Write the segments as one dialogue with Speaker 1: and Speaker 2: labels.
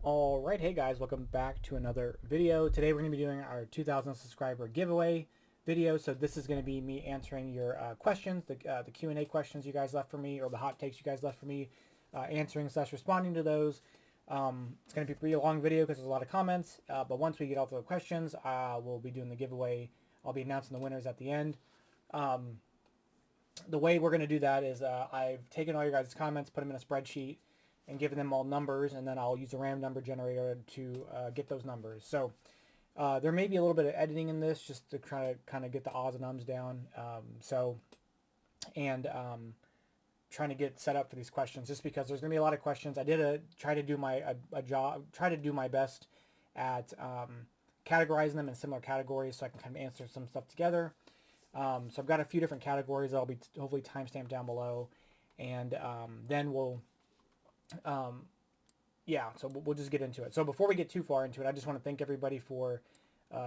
Speaker 1: Alright, hey guys, welcome back to another video. Today we're going to be doing our 2,000 subscriber giveaway video. So this is going to be me answering your questions, the Q&A questions you guys left for me, or the hot takes you guys left for me, answering / responding to those. It's going to be a pretty long video because there's a lot of comments, but once we get all the questions, we'll be doing the giveaway. I'll be announcing the winners at the end. The way we're going to do that is I've taken all your guys' comments, put them in a spreadsheet, and given them all numbers, and then I'll use a random number generator to get those numbers. So there may be a little bit of editing in this just to try to kind of get the odds and ums down. Trying to get set up for these questions, just because there's going to be a lot of questions. I did try to do my best at categorizing them in similar categories so I can kind of answer some stuff together. So I've got a few different categories that'll be hopefully timestamped down below, and then we'll so we'll just get into it. So before we get too far into it, I just want to thank everybody for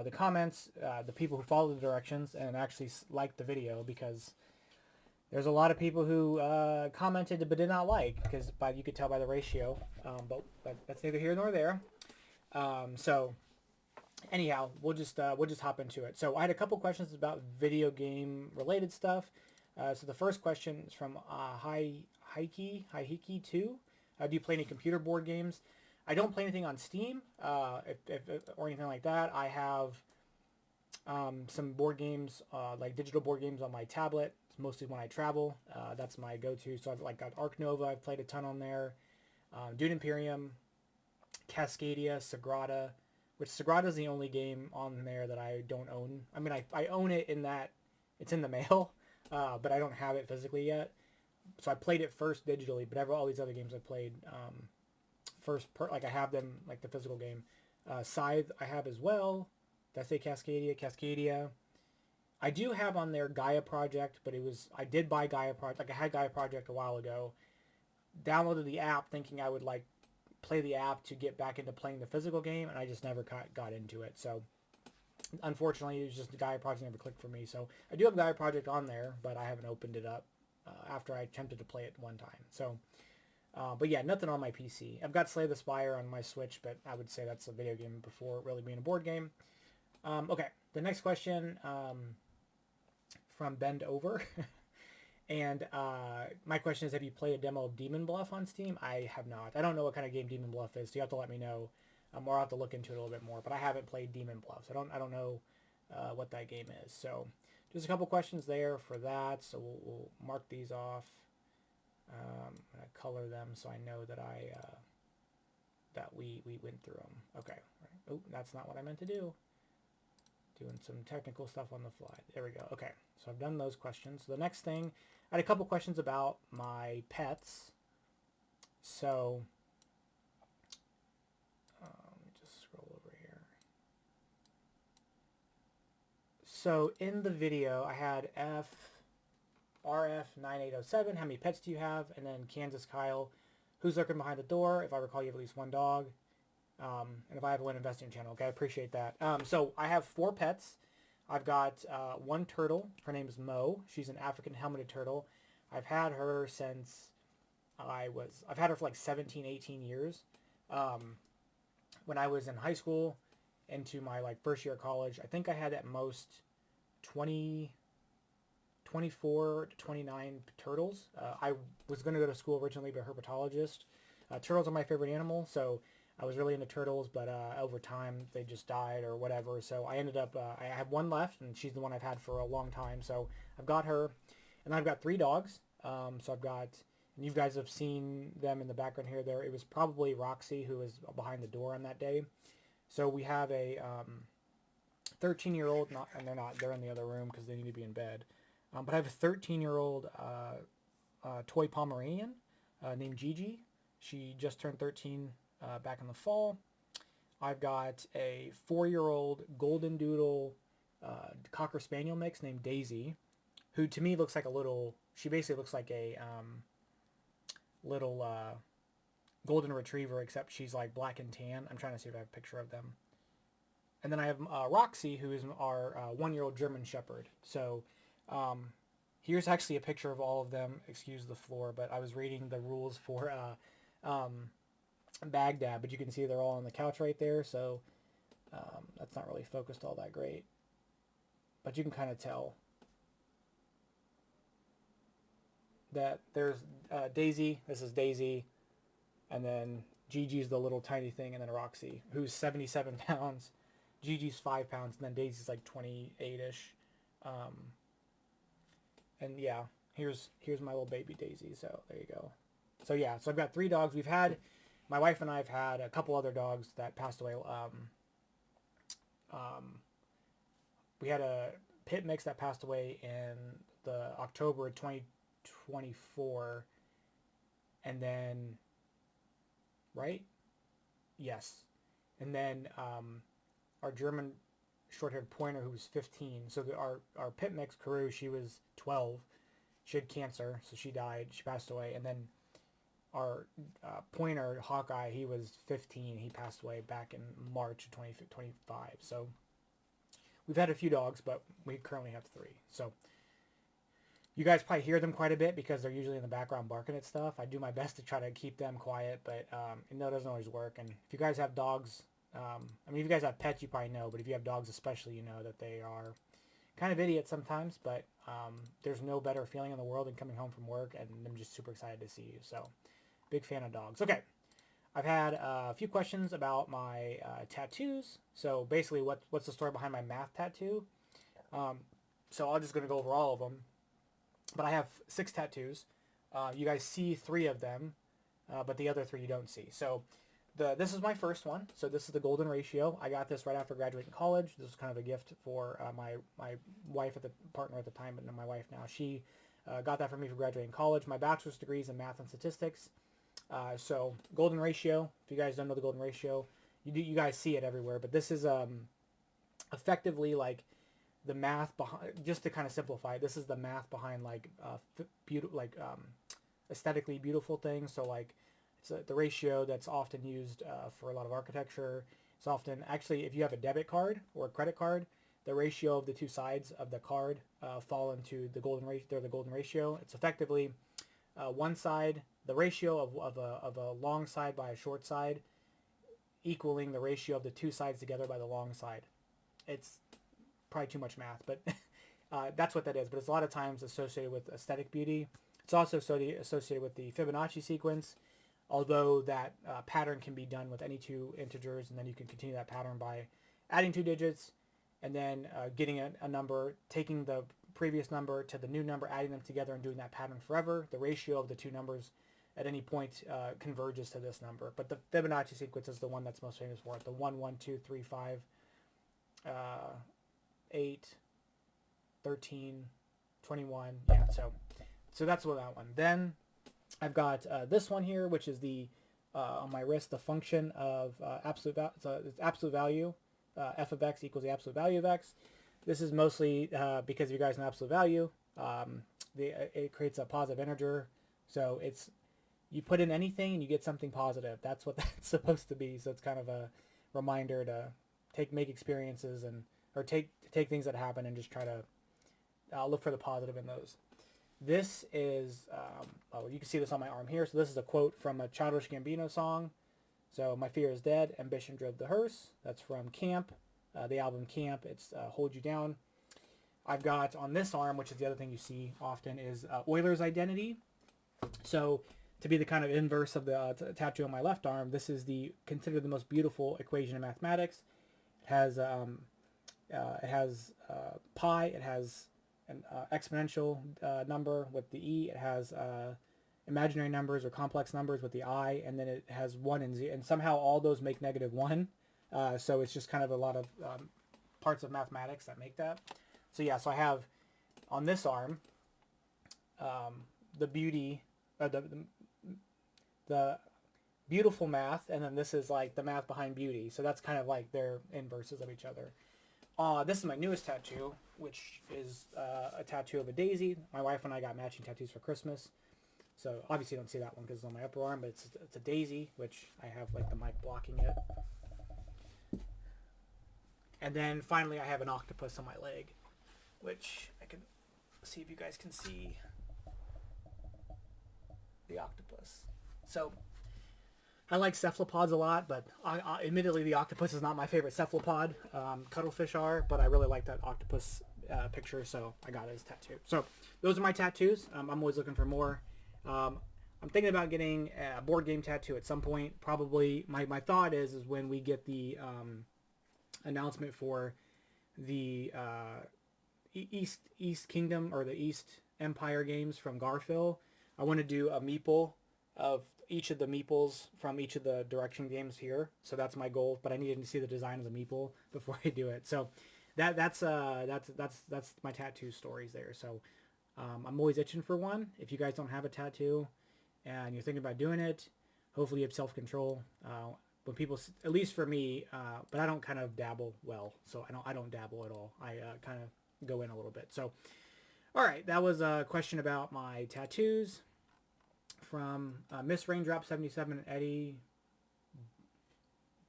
Speaker 1: the comments, the people who followed the directions and actually liked the video, because there's a lot of people who commented but did not like, because you could tell by the ratio, but that's neither here nor there. So anyhow, we'll just hop into it. So I had a couple questions about video game related stuff. So the first question is from Haiki 2. Do you play any computer board games? I don't play anything on Steam or anything like that. I have some board games, like digital board games on my tablet. It's mostly when I travel. That's my go-to. So I've got Ark Nova. I've played a ton on there. Dune Imperium, Cascadia, Sagrada, which Sagrada is the only game on there that I don't own. I mean, I own it in that it's in the mail, but I don't have it physically yet. So I played it first digitally, but all these other games I played like I have them, like the physical game. Scythe I have as well. Did I say Cascadia? Cascadia. I do have on there Gaia Project, but I did buy Gaia Project. Like I had Gaia Project a while ago. Downloaded the app thinking I would like play the app to get back into playing the physical game, and I just never got into it. So unfortunately, it was just the Gaia Project never clicked for me. So I do have Gaia Project on there, but I haven't opened it up after I attempted to play it one time. So, but yeah, nothing on my PC. I've got Slay the Spire on my Switch, but I would say that's a video game before really being a board game. Okay, the next question from Bend Over. And my question is, have you played a demo of Demon Bluff on Steam? I have not. I don't know what kind of game Demon Bluff is, so you have to let me know. Or I'll have to look into it a little bit more. But I haven't played Demon Bluff, so I don't know what that game is. So just a couple questions there for that. So we'll mark these off. I'm gonna color them so I know that that we went through them. Okay. Right. Oh, that's not what I meant to do. Doing some technical stuff on the fly. There we go. Okay, so I've done those questions. So the next thing, I had a couple questions about my pets. So let me just scroll over here. So in the video, I had RF9807, how many pets do you have? And then Kansas Kyle, who's lurking behind the door? If I recall, you have at least one dog. And if I have a win investing channel, okay, I appreciate that. So I have 4 pets. I've got one turtle. Her name is Mo. She's an African helmeted turtle. I've had her since I've had her for like 17, 18 years. When I was in high school into my like first year of college, I think I had at most 24 to 29 turtles. I was going to go to school originally to be a herpetologist. Turtles are my favorite animal, so I was really into turtles, but over time they just died or whatever. So I ended up, I have one left, and she's the one I've had for a long time. So I've got her, and I've got 3 dogs. So I've got, and you guys have seen them in the background here. It was probably Roxy who was behind the door on that day. So we have a 13-year-old, and they're in the other room because they need to be in bed. But I have a 13-year-old toy Pomeranian named Gigi. She just turned 13 back in the fall. I've got a 4-year-old golden doodle cocker spaniel mix named Daisy, who to me looks like she basically looks like a little golden retriever, except she's like black and tan. I'm trying to see if I have a picture of them. And then I have Roxy, who is our 1-year-old German Shepherd. So here's actually a picture of all of them. Excuse the floor, but I was reading the rules for Baghdad, but you can see they're all on the couch right there, so that's not really focused all that great. But you can kind of tell that there's Daisy. This is Daisy, and then Gigi's the little tiny thing, and then Roxy, who's 77 pounds. Gigi's 5 pounds, and then Daisy's like 28-ish. And yeah, here's my little baby Daisy. So there you go. So yeah, so I've got 3 dogs. My wife and I have had a couple other dogs that passed away. We had a pit mix that passed away in the October of 2024, and then, right? Yes, and then our German short-haired pointer who was 15. So our pit mix Carew, she was 12. She had cancer, so she died. She passed away, and then our pointer Hawkeye, he was 15. He passed away back in March of 2025. So we've had a few dogs, but we currently have 3. So you guys probably hear them quite a bit because they're usually in the background barking at stuff. I do my best to try to keep them quiet, but it doesn't always work. And if you guys have dogs, I mean, if you guys have pets, you probably know, but if you have dogs especially, you know that they are kind of idiots sometimes, but there's no better feeling in the world than coming home from work and them just super excited to see you. So big fan of dogs. Okay. I've had a few questions about my tattoos. So basically what's the story behind my math tattoo? So I'm just going to go over all of them, but I have 6 tattoos. You guys see 3 of them, but the other 3 you don't see. So this is my first one. So this is the golden ratio. I got this right after graduating college. This was kind of a gift for my wife partner at the time, but my wife now. She got that for me for graduating college. My bachelor's degree is in math and statistics. So golden ratio. If you guys don't know the golden ratio, you guys see it everywhere. But this is effectively like the math behind. Just to kind of simplify, this is the math behind like aesthetically beautiful things. So like it's the ratio that's often used for a lot of architecture. It's often, actually, if you have a debit card or a credit card, the ratio of the 2 sides of the card fall into the golden ratio. They're the golden ratio. It's effectively one side, the ratio of a long side by a short side, equaling the ratio of the 2 sides together by the long side. It's probably too much math, but that's what that is. But it's a lot of times associated with aesthetic beauty. It's also associated with the Fibonacci sequence. Although that pattern can be done with any 2 integers, and then you can continue that pattern by adding 2 digits, and then getting a number, taking the previous number to the new number, adding them together, and doing that pattern forever. The ratio of the 2 numbers at any point converges to this number. But the Fibonacci sequence is the one that's most famous for it. The 1, 1, 2, 3, 5, 8, 13, 21. Yeah, so that's what that one. Then I've got this one here, which is the on my wrist, the function of absolute value. F of x equals the absolute value of x. This is mostly because you guys know absolute value. It creates a positive integer, so it's you put in anything and you get something positive. That's what that's supposed to be. So it's kind of a reminder to make experiences or take things that happen and just try to look for the positive in those. This is, you can see this on my arm here. So this is a quote from a Childish Gambino song. So my fear is dead, ambition drove the hearse. That's from Camp, the album Camp. It's Hold You Down. I've got on this arm, which is the other thing you see often, is Euler's identity. So to be the kind of inverse of the tattoo on my left arm, this is considered the most beautiful equation in mathematics. It has pi. It has an exponential number with the e. It has imaginary numbers or complex numbers with the I, and then it has 1 and 0, and somehow all those make -1. So it's just kind of a lot of parts of mathematics that make that. So yeah, so I have on this arm the beauty, the beautiful math, and then this is like the math behind beauty. So that's kind of like they're inverses of each other. This is my newest tattoo, which is a tattoo of a daisy. My wife and I got matching tattoos for Christmas. So obviously you don't see that one because it's on my upper arm, but it's a daisy, which I have like the mic blocking it. And then finally I have an octopus on my leg, which I can see if you guys can see the octopus. So I like cephalopods a lot, but admittedly the octopus is not my favorite cephalopod. Cuttlefish are, but I really like that octopus picture, so I got it as a tattoo. So those are my tattoos. I'm always looking for more. Um, I'm thinking about getting a board game tattoo at some point. Probably my thought is when we get the announcement for the East Kingdom or the East Empire games from Garphill. I want to do a meeple of each of the meeples from each of the direction games here. So that's my goal. But I needed to see the design of the meeple before I do it. So that's my tattoo stories there. So I'm always itching for one. If you guys don't have a tattoo and you're thinking about doing it, hopefully you have self control. When people, at least for me, but I don't kind of dabble well. So I don't dabble at all. I kind of go in a little bit. So, all right, that was a question about my tattoos from Miss Raindrop 77 and Eddie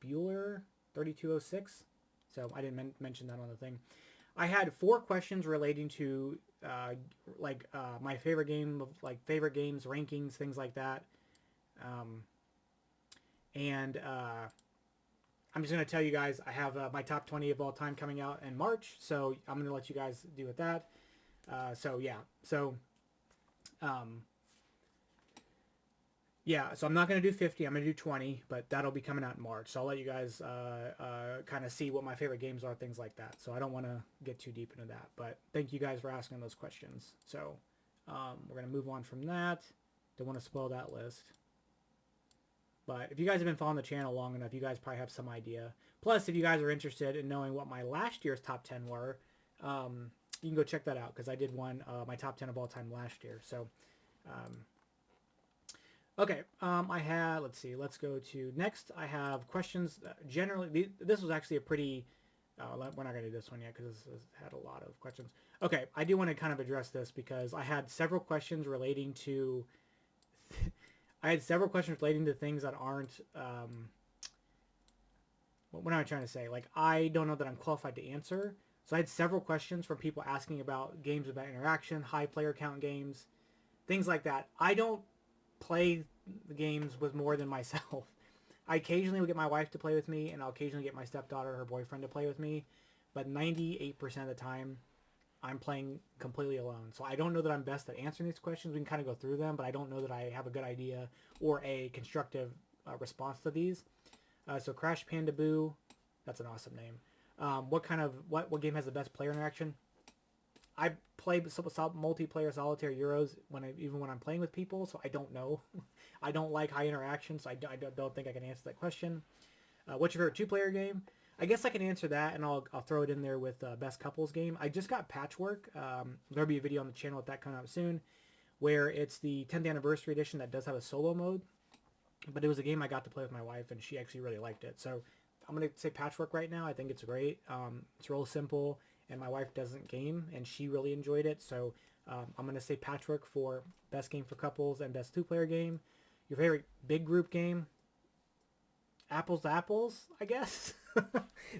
Speaker 1: Bueller 3206. So I didn't mention that on the thing. I had 4 questions relating to my favorite game of favorite games, rankings, things like that. And I'm just going to tell you guys I have my top 20 of all time coming out in March. So I'm going to let you guys deal with that. So I'm not going to do 50. I'm going to do 20, but that'll be coming out in March. So I'll let you guys kind of see what my favorite games are, things like that. So I don't want to get too deep into that. But thank you guys for asking those questions. So we're going to move on from that. Don't want to spoil that list. But if you guys have been following the channel long enough, you guys probably have some idea. Plus, if you guys are interested in knowing what my last year's top 10 were, you can go check that out because I did one, my top 10 of all time last year. So, okay, I had, let's see, let's go to next. I have questions. Generally, this was actually a pretty, we're not going to do this one yet because this had a lot of questions. Okay, I do want to kind of address this because I had several questions relating to things that aren't, what am I trying to say? Like, I don't know that I'm qualified to answer. So I had several questions from people asking about games about interaction, high player count games, things like that. I don't play the games with more than myself. I occasionally will get my wife to play with me, and I'll occasionally get my stepdaughter or her boyfriend to play with me. But 98% of the time, I'm playing completely alone. So I don't know that I'm best at answering these questions. We can kind of go through them, but I don't know that I have a good idea or a constructive response to these. So Crash Panda Boo, that's an awesome name. What game has the best player interaction? I play multiplayer solitaire Euros even when I'm playing with people, so I don't know. I don't like high interaction, so I don't think I can answer that question. What's your favorite 2-player game? I guess I can answer that, and I'll throw it in there with best couples game. I just got Patchwork. There'll be a video on the channel with that coming out soon, where it's the 10th anniversary edition that does have a solo mode. But it was a game I got to play with my wife, and she actually really liked it. So I'm going to say Patchwork right now. I think it's great. It's real simple, and my wife doesn't game, and she really enjoyed it. So I'm going to say Patchwork for best game for couples and best 2-player game. Your favorite big group game? Apples to Apples, I guess.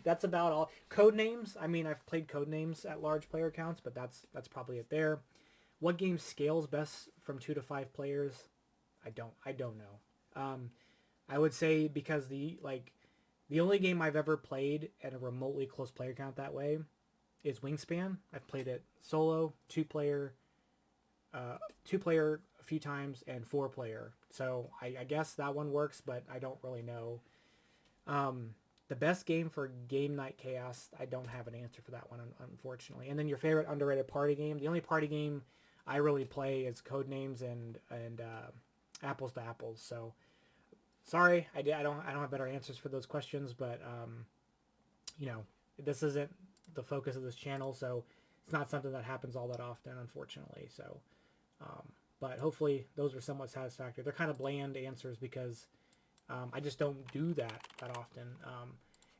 Speaker 1: That's about all. Codenames. I mean, I've played Codenames at large player counts, but that's probably it there. What game scales best from 2 to 5 players? I don't know. I would say because the only game I've ever played at a remotely close player count that way is Wingspan. I've played it solo, 2-player, 2-player a few times, and 4-player. So I guess that one works, but I don't really know. The best game for Game Night Chaos, I don't have an answer for that one, unfortunately. And then your favorite underrated party game. The only party game I really play is Codenames and Apples to Apples. So sorry, I don't have better answers for those questions, but this isn't the focus of this channel, so it's not something that happens all that often, unfortunately. So, but hopefully those were somewhat satisfactory. They're kind of bland answers because I just don't do that often.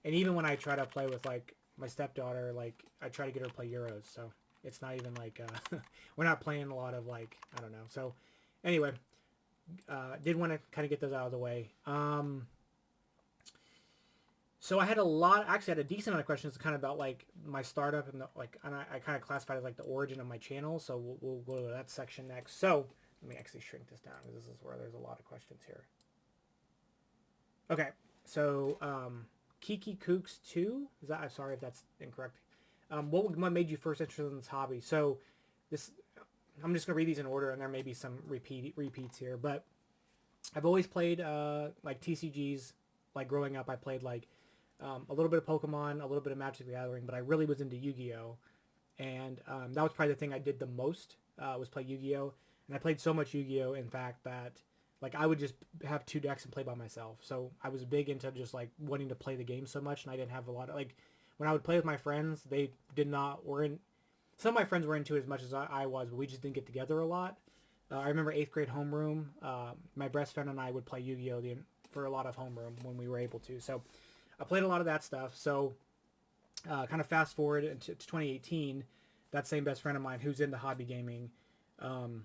Speaker 1: And even when I try to play with my stepdaughter, I try to get her to play Euros, so it's not even we're not playing a lot of I don't know. So anyway, did want to kind of get those out of the way. So I had actually had a decent amount of questions kind of about my startup and and I kind of classified it as the origin of my channel. So we'll go to that section next. So let me actually shrink this down because this is where there's a lot of questions here. Okay, so Kiki Kooks 2, is that? I'm sorry if that's incorrect. What made you first interested in this hobby? So this, I'm just gonna read these in order, and there may be some repeats here, but I've always played like TCGs. Like growing up, I played like a little bit of Pokemon, a little bit of Magic the Gathering, but I really was into Yu-Gi-Oh, and that was probably the thing I did the most was play Yu-Gi-Oh, and I played so much Yu-Gi-Oh in fact that like I would just have two decks and play by myself. So I was big into just like wanting to play the game so much, and I didn't have a lot of like when I would play with my friends, they did not were in. Some of my friends were into it as much as I was, but we just didn't get together a lot. I remember eighth grade homeroom. My best friend and I would play Yu-Gi-Oh for a lot of homeroom when we were able to. So I played a lot of that stuff. So kind of fast forward into 2018, that same best friend of mine who's into hobby gaming um,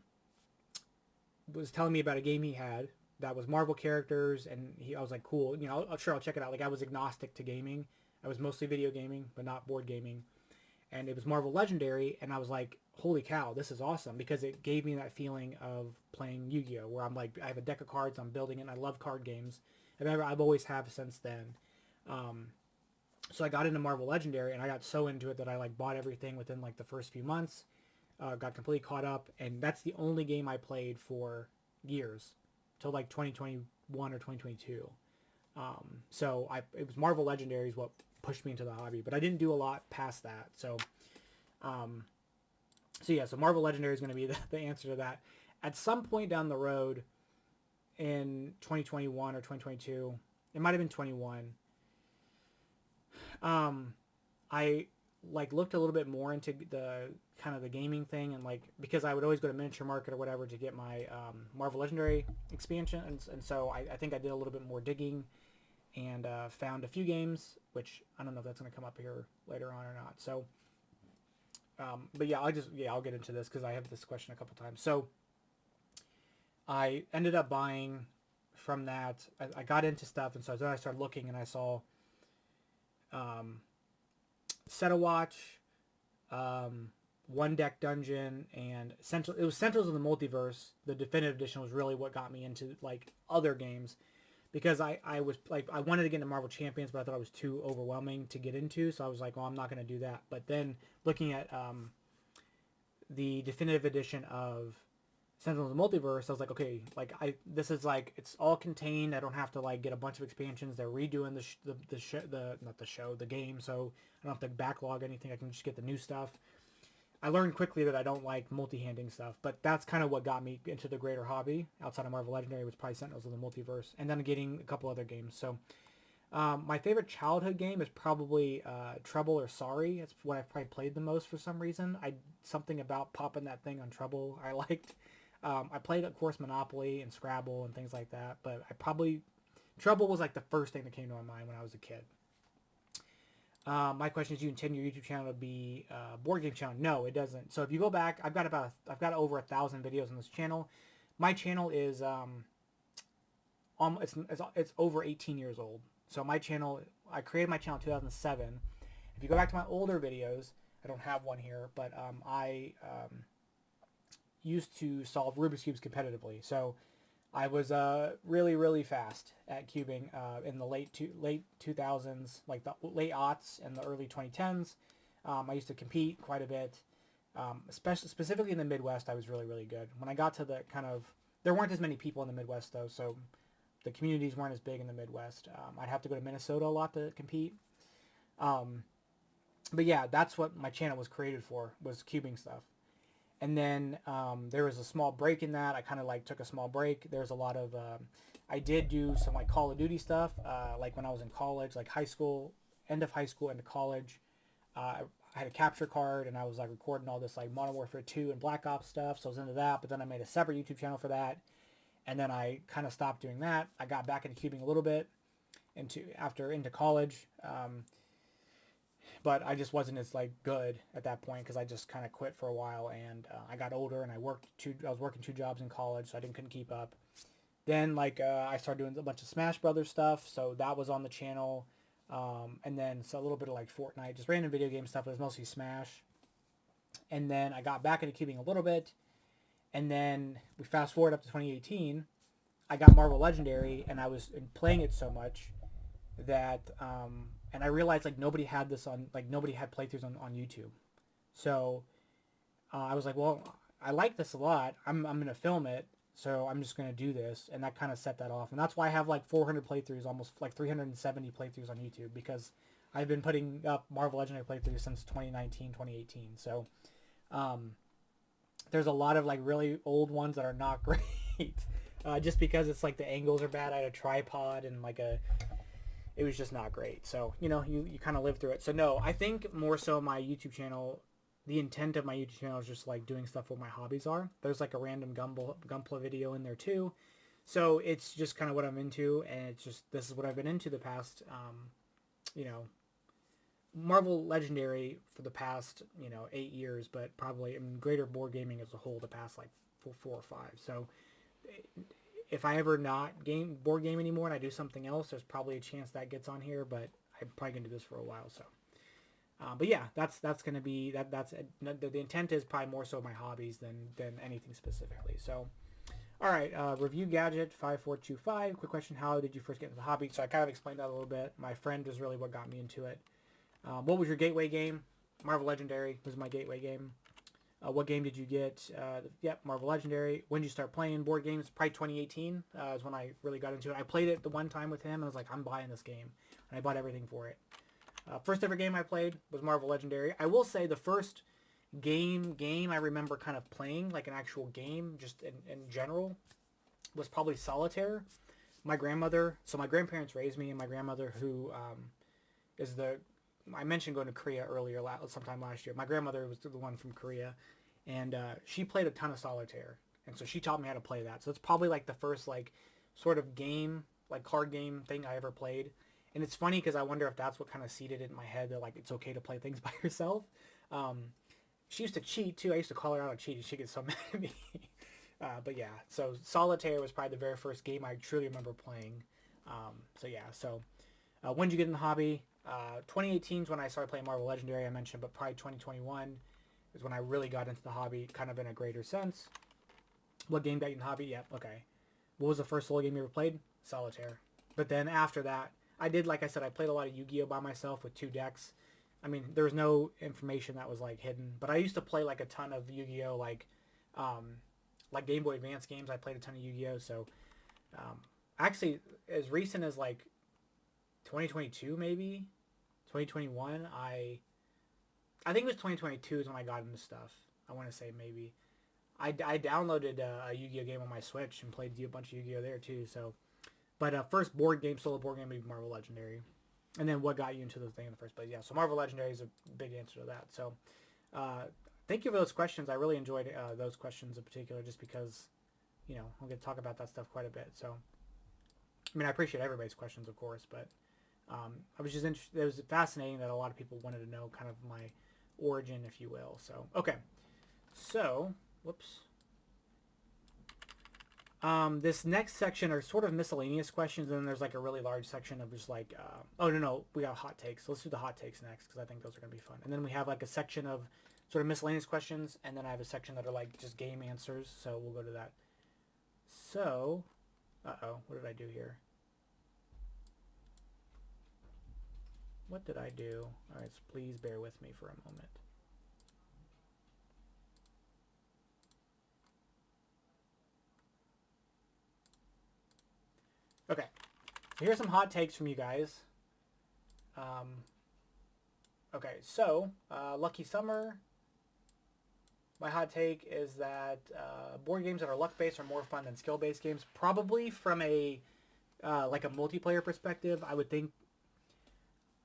Speaker 1: was telling me about a game he had that was Marvel characters, and I was like, cool, you know, I'll check it out. Like I was agnostic to gaming. I was mostly video gaming, but not board gaming. And it was Marvel Legendary, and I was like, holy cow, this is awesome because it gave me that feeling of playing Yu-Gi-Oh, where I'm like, I have a deck of cards, I'm building it, and I love card games. I've always have since then. Um, so I got into Marvel Legendary, and I got so into it that I like bought everything within like the first few months. Got completely caught up, and that's the only game I played for years, till like 2021 or 2022. It was Marvel Legendary is what pushed me into the hobby, but I didn't do a lot past that. Um, so Marvel Legendary is going to be the answer to that. At some point down the road, in 2021 or 2022, it might have been 21. Um, I like looked a little bit more into the kind of the gaming thing, and like because I would always go to Miniature Market or whatever to get my Marvel Legendary expansion, and so I think I did a little bit more digging and found a few games, which I don't know if that's going to come up here later on or not. So, but yeah, I'll get into this because I have this question a couple times. So I ended up buying from that. I got into stuff, and so then I started looking, and I saw um, Set a Watch, One Deck Dungeon, and Central. It was Centrals of the Multiverse. The definitive edition was really what got me into like other games because I was like I wanted to get into Marvel Champions, but I thought it was too overwhelming to get into. So I was like, well, I'm not going to do that. But then looking at the definitive edition of Sentinels of the Multiverse, I was like, okay, like this is like it's all contained. I don't have to like get a bunch of expansions. They're redoing the game, so I don't have to backlog anything. I can just get the new stuff. I learned quickly that I don't like multi-handing stuff, but that's kind of what got me into the greater hobby outside of Marvel Legendary was probably Sentinels of the Multiverse, and then getting a couple other games. So my favorite childhood game is probably Trouble or Sorry. It's what I've probably played the most for some reason. Something about popping that thing on Trouble I liked. I played, of course, Monopoly and Scrabble and things like that, but Trouble was like the first thing that came to my mind when I was a kid. My question is, do you intend your YouTube channel to be a board game channel? No, it doesn't. So if you go back, I've got over 1,000 videos on this channel. My channel is it's over 18 years old. So my channel, I created my channel in 2007. If you go back to my older videos, I don't have one here, but I used to solve Rubik's Cubes competitively. So I was really, really fast at cubing in the late 2000s, like the late aughts and the early 2010s. I used to compete quite a bit, especially specifically in the Midwest. I was really, really good. When I got to the there weren't as many people in the Midwest though, so the communities weren't as big in the Midwest. I'd have to go to Minnesota a lot to compete. But yeah, that's what my channel was created for, was cubing stuff. And then there was a small break in that. I kind of like took a small break. There's a lot of I did do some like Call of Duty stuff, like when I was in college, like high school, end of high school, into college. I had a capture card, and I was like recording all this like Modern Warfare 2 and Black Ops stuff. So I was into that. But then I made a separate YouTube channel for that, and then I kind of stopped doing that. I got back into cubing a little bit into college. But I just wasn't as like good at that point because I just kind of quit for a while, and I got older, and I was working two jobs in college, so I couldn't keep up. Then like I started doing a bunch of Smash Brothers stuff, so that was on the channel, and then a little bit of like Fortnite, just random video game stuff. It was mostly Smash, and then I got back into cubing a little bit, and then we fast forward up to 2018. I got Marvel Legendary, and I was playing it so much that and I realized like nobody had this on, like nobody had playthroughs on YouTube. So I was like, well, I like this a lot. I'm gonna film it, so I'm just gonna do this, and that kind of set that off. And that's why I have like 400 playthroughs, almost like 370 playthroughs on YouTube, because I've been putting up Marvel Legendary playthroughs since 2019, 2018. So um, there's a lot of like really old ones that are not great. Just because it's like the angles are bad. I had a tripod and like it was just not great. So, you kind of live through it. So no, I think more so my YouTube channel, the intent of my YouTube channel is just like doing stuff what my hobbies are. There's like a random Gunpla video in there too. So it's just kind of what I'm into, and it's just, this is what I've been into the past, you know, Marvel Legendary for the past, 8 years, but probably, greater board gaming as a whole the past like four or five. So if I ever not board game anymore and I do something else, there's probably a chance that gets on here, but I'm probably gonna do this for a while. So, but yeah, that's gonna be that's the intent is probably more so my hobbies than anything specifically. So, all right, review gadget 5425. Quick question: how did you first get into the hobby? So I kind of explained that a little bit. My friend is really what got me into it. What was your gateway game? Marvel Legendary was my gateway game. What game did you get? Yep, Marvel Legendary. When did you start playing board games? Probably 2018 is when I really got into it. I played it the one time with him, and I was like, I'm buying this game. And I bought everything for it. First ever game I played was Marvel Legendary. I will say the first game I remember kind of playing, like an actual game, just in general, was probably Solitaire. My grandparents raised me, and my grandmother, who is I mentioned going to Korea earlier, sometime last year. My grandmother was the one from Korea, and she played a ton of Solitaire, and so she taught me how to play that. So it's probably like the first like sort of game, like card game thing I ever played. And it's funny because I wonder if that's what kind of seeded it in my head that like it's okay to play things by yourself. She used to cheat too. I used to call her out on cheating. She gets so mad at me. But yeah, so Solitaire was probably the very first game I truly remember playing. So yeah, so when did you get in the hobby? 2018 is when I started playing Marvel Legendary, I mentioned, but probably 2021 is when I really got into the hobby, kind of in a greater sense. What game got you in the hobby? Yep, okay. What was the first solo game you ever played? Solitaire. But then after that, I did, like I said, I played a lot of Yu-Gi-Oh! By myself with 2 decks. There was no information that was like hidden, but I used to play like a ton of Yu-Gi-Oh! Like Game Boy Advance games. I played a ton of Yu-Gi-Oh! So actually, as recent as like 2022 maybe 2021, I think it was 2022 is when I got into stuff. I want to say maybe I downloaded a Yu-Gi-Oh game on my Switch and played a bunch of Yu-Gi-Oh there too. So but first solo board game would be Marvel Legendary, and then what got you into the thing in the first place? Yeah, so Marvel Legendary is a big answer to that. So thank you for those questions. I really enjoyed those questions in particular, just because I'll get to talk about that stuff quite a bit. So I appreciate everybody's questions, of course, but I was just interested. It was fascinating that a lot of people wanted to know kind of my origin, if you will. So, okay. So, whoops. This next section are sort of miscellaneous questions, and then there's like a really large section of just like, oh, no, we got hot takes. So let's do the hot takes next, because I think those are going to be fun. And then we have like a section of sort of miscellaneous questions, and then I have a section that are like just game answers. So we'll go to that. So, what did I do here? What did I do? All right, so please bear with me for a moment. Okay, so here's some hot takes from you guys. Okay, so Lucky Summer. My hot take is that board games that are luck-based are more fun than skill-based games. Probably from a like a multiplayer perspective, I would think.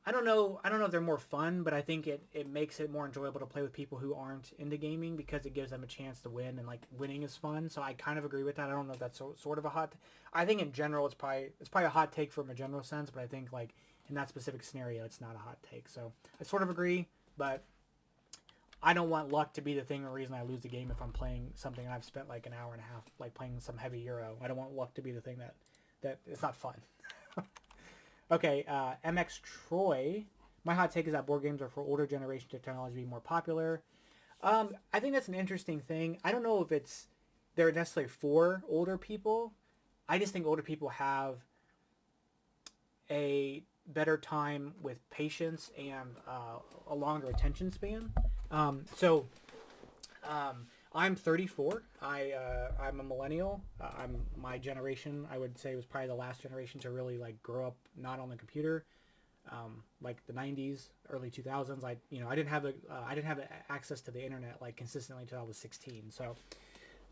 Speaker 1: I don't know if they're more fun, but I think it makes it more enjoyable to play with people who aren't into gaming, because it gives them a chance to win, and like winning is fun. So I kind of agree with that. I don't know if that's sort of a hot. I think in general it's probably a hot take from a general sense, but I think like in that specific scenario it's not a hot take. So I sort of agree, but I don't want luck to be the thing or reason I lose the game if I'm playing something and I've spent like an hour and a half like playing some heavy Euro. I don't want luck to be the thing that it's not fun. Okay, MX Troy. My hot take is that board games are for older generation technology to be more popular. I think that's an interesting thing. I don't know if they're necessarily for older people. I just think older people have a better time with patience and a longer attention span. So I'm 34. I'm a millennial. I'm my generation. I would say was probably the last generation to really like grow up not on the computer, like the 90s, early 2000s. I didn't have access to the internet like consistently until I was 16. So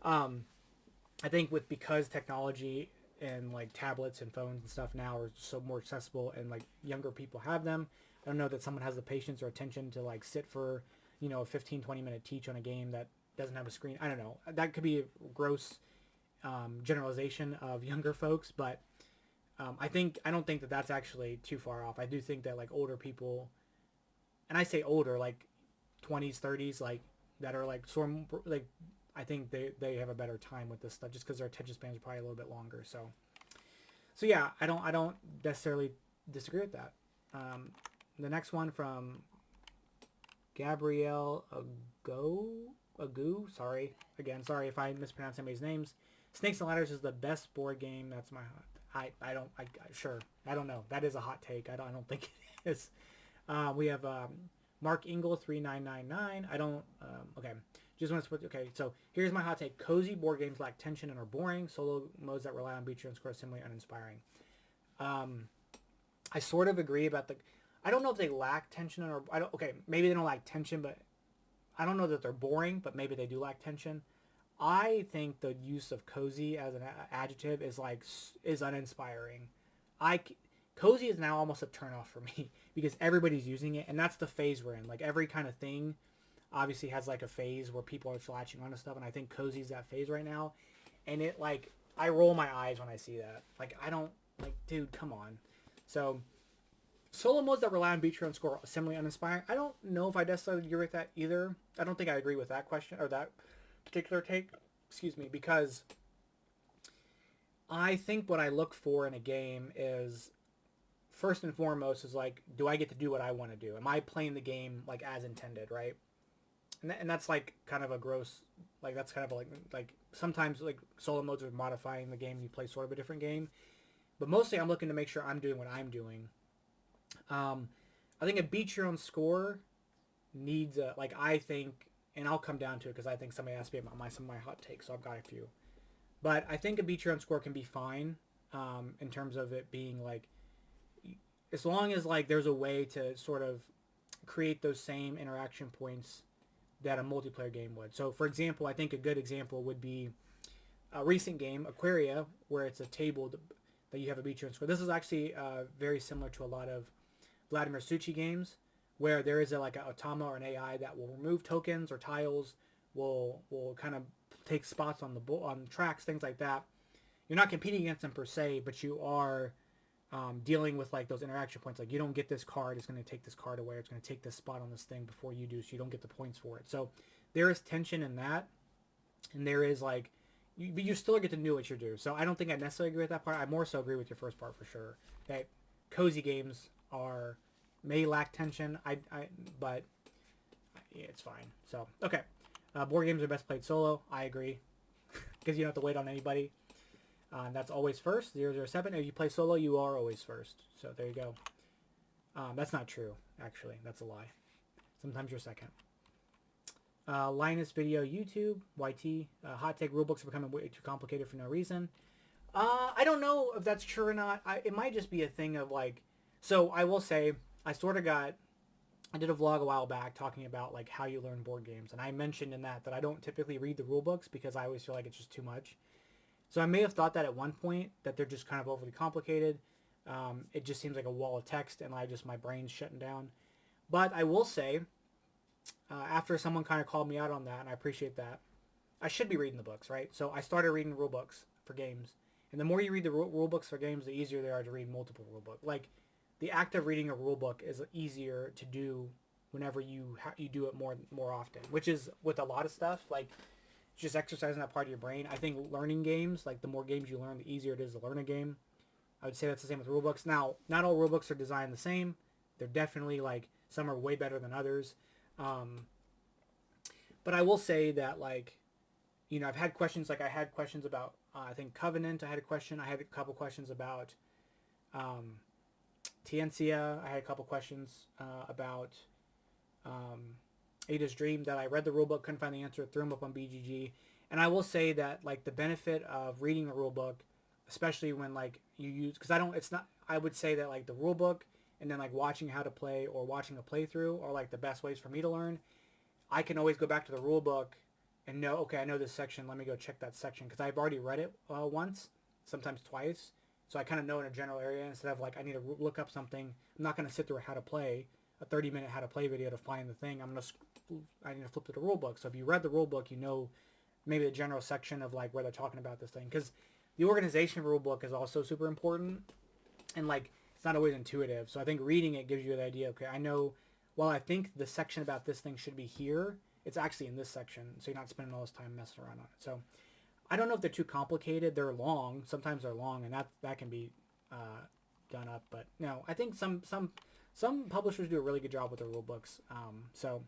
Speaker 1: I think because technology and like tablets and phones and stuff now are so more accessible and like younger people have them, I don't know that someone has the patience or attention to like sit for a 15-20 minute teach on a game that doesn't have a screen. I don't know, that could be a gross generalization of younger folks, but I don't think that that's actually too far off. I do think that like older people, and I say older like 20s 30s, like that are like sort of like I think they have a better time with this stuff just because their attention spans are probably a little bit longer. So yeah, I don't necessarily disagree with that. The next one from Gabrielle Agu. Sorry if I mispronounce anybody's names. Snakes and Ladders is the best board game. That's my sure. I don't know. That is a hot take. I don't think it is. We have Mark Engel 3999. I don't. Okay. Just want to put. Okay. So here's my hot take. Cozy board games lack tension and are boring. Solo modes that rely on beat your own score are similarly uninspiring. I sort of agree about the. I don't know if they lack tension or I don't. Okay, maybe they don't lack tension, but I don't know that they're boring. But maybe they do lack tension. I think the use of cozy as an adjective is uninspiring. Cozy is now almost a turnoff for me because everybody's using it, and that's the phase we're in. Like every kind of thing, obviously has like a phase where people are latching onto stuff, and I think cozy is that phase right now. And it like I roll my eyes when I see that. Like I don't like, dude, come on. So solo modes that rely on beat your own score are similarly uninspiring. I don't know if I necessarily agree with that either. I don't think I agree with that question or that particular take. Excuse me, because I think what I look for in a game is first and foremost is like, do I get to do what I want to do? Am I playing the game like as intended, right? And that's like kind of a gross, like that's kind of like sometimes like solo modes are modifying the game. You play sort of a different game, but mostly I'm looking to make sure I'm doing what I'm doing. I think a beat your own score needs a like I think, and I'll come down to it because I think somebody asked me about some of my hot takes, so I've got a few. But I think a beat your own score can be fine in terms of it being like as long as like there's a way to sort of create those same interaction points that a multiplayer game would. So for example, I think a good example would be a recent game, Aquaria, where it's a table that you have a beat your own score. This is actually very similar to a lot of Vladimir Suchy games where there is like an automa or an AI that will remove tokens or tiles, will kind of take spots on on tracks, things like that. You're not competing against them per se, but you are dealing with like those interaction points. Like you don't get this card, it's going to take this card away. It's going to take this spot on this thing before you do, so you don't get the points for it. So there is tension in that, and there is like, but you still get to know what you do. So I don't think I necessarily agree with that part. I more so agree with your first part for sure. That cozy games may lack tension. But yeah, it's fine. So okay, board games are best played solo. I agree because you don't have to wait on anybody. That's always first. 007. If you play solo, you are always first. So there you go. That's not true, actually. That's a lie. Sometimes you're second. Linus Video YouTube, YT. Hot take rulebooks are becoming way too complicated for no reason. I don't know if that's true or not. It might just be a thing of like... So I will say, I did a vlog a while back talking about like how you learn board games. And I mentioned in that I don't typically read the rulebooks because I always feel like it's just too much. So I may have thought that at one point, that they're just kind of overly complicated. It just seems like a wall of text and my brain's shutting down. But I will say, after someone kind of called me out on that, and I appreciate that, I should be reading the books, right? So I started reading rule books for games. And the more you read the rule books for games, the easier they are to read multiple rule books. Like, the act of reading a rule book is easier to do whenever you do it more often, which is with a lot of stuff. Like, just exercising that part of your brain. I think learning games, like the more games you learn, the easier it is to learn a game. I would say that's the same with rulebooks. Now, not all rulebooks are designed the same. They're definitely like, some are way better than others. But I will say that like, I've had questions, like I had questions about I think Covenant. I had a question. I had a couple questions about um, Tiencia. I had a couple questions about Ada's Dream that I read the rulebook, couldn't find the answer, threw them up on BGG. And I will say that like the benefit of reading the rulebook, especially when like you use, because I don't, it's not, I would say that like the rulebook and then like watching how to play or watching a playthrough are like the best ways for me to learn. I can always go back to the rulebook and know, okay, I know this section. Let me go check that section because I've already read it once, sometimes twice. So I kind of know in a general area instead of like I need to look up something. I'm not going to sit through how to play a 30-minute how to play video to find the thing. I need to flip to the rule book. So if you read the rule book, you know maybe the general section of like where they're talking about this thing because the organization rule book is also super important and like it's not always intuitive. So I think reading it gives you the idea. Okay, I know. While I think the section about this thing should be here, it's actually in this section, so you're not spending all this time messing around on it. So I don't know if they're too complicated. They're long. Sometimes they're long, and that can be done up. But no, I think some publishers do a really good job with their rule books. So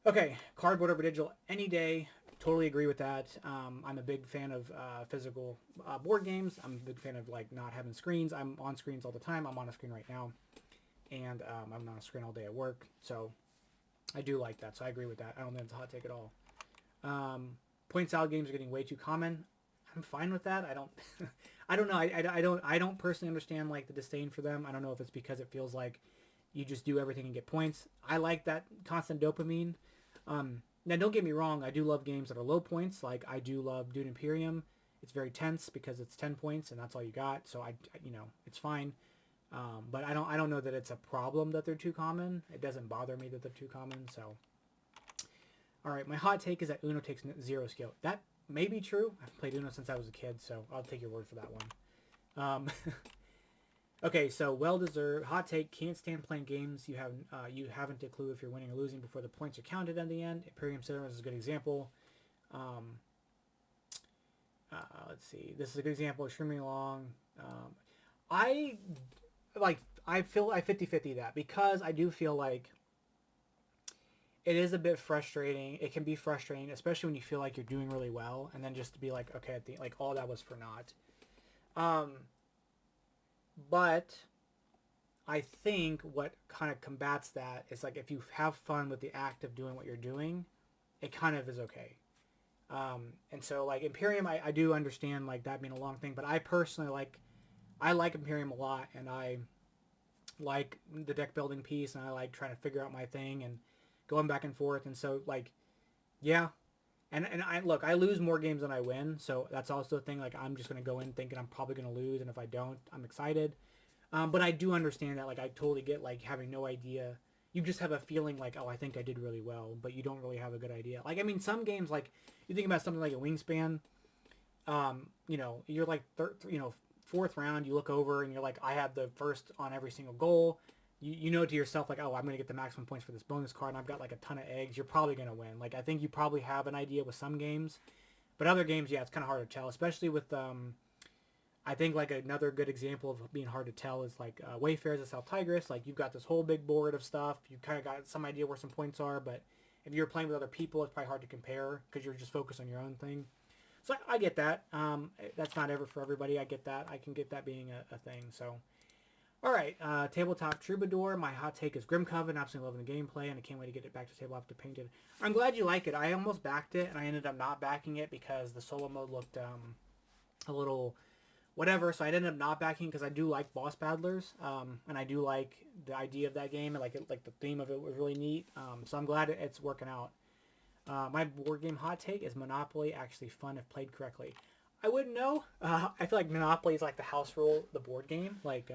Speaker 1: okay, cardboard over digital any day. Totally agree with that. I'm a big fan of physical board games. I'm a big fan of like not having screens. I'm on screens all the time. I'm on a screen right now, and I'm on a screen all day at work. So I do like that. So I agree with that. I don't think it's a hot take at all. Point salad games are getting way too common. I'm fine with that. I don't, I don't know. I don't personally understand like the disdain for them. I don't know if it's because it feels like you just do everything and get points. I like that constant dopamine. Now don't get me wrong. I do love games that are low points. Like I do love Dune Imperium. It's very tense because it's 10 points and that's all you got. So it's fine. But I don't know that it's a problem that they're too common. It doesn't bother me that they're too common. So, all right, my hot take is that Uno takes 0 skill. That may be true. I've played Uno since I was a kid, so I'll take your word for that one. Okay, so well deserved hot take. Can't stand playing games you haven't a clue if you're winning or losing before the points are counted at the end. Imperium Cinemas is a good example. Let's see. This is a good example. Extremely long. I like. I 50-50 that because I do feel like it is a bit frustrating. It can be frustrating, especially when you feel like you're doing really well, and then just to be like, okay, like all that was for naught. But I think what kind of combats that is like if you have fun with the act of doing what you're doing, it kind of is okay. And so like Imperium, I do understand like that being a long thing, but I personally I like Imperium a lot, and I like the deck building piece, and I like trying to figure out my thing and going back and forth. And so like, yeah. And I lose more games than I win. So that's also a thing. Like I'm just going to go in thinking I'm probably going to lose. And if I don't, I'm excited. But I do understand that. Like I totally get like having no idea. You just have a feeling like, oh, I think I did really well, but you don't really have a good idea. Like, I mean, some games, like you think about something like a Wingspan, you're like, fourth round, you look over and you're like, I have the first on every single goal. You know to yourself, like, oh, I'm going to get the maximum points for this bonus card, and I've got, like, a ton of eggs. You're probably going to win. Like, I think you probably have an idea with some games. But other games, yeah, it's kind of hard to tell, especially with, I think, like, another good example of being hard to tell is, like, Wayfarers of South Tigris. Like, you've got this whole big board of stuff. You kind of got some idea where some points are, but if you're playing with other people, it's probably hard to compare because you're just focused on your own thing. So I get that. That's not ever for everybody. I get that. I can get that being a thing, so... All right, Tabletop Troubadour. My hot take is Grim Coven. Absolutely loving the gameplay, and I can't wait to get it back to the table after painted. I'm glad you like it. I almost backed it, and I ended up not backing it because the solo mode looked a little whatever. So I ended up not backing because I do like boss battlers, and I do like the idea of that game, and like the theme of it was really neat. So I'm glad it's working out. My board game hot take is Monopoly actually fun if played correctly. I wouldn't know. I feel like Monopoly is like the house rule, the board game, like.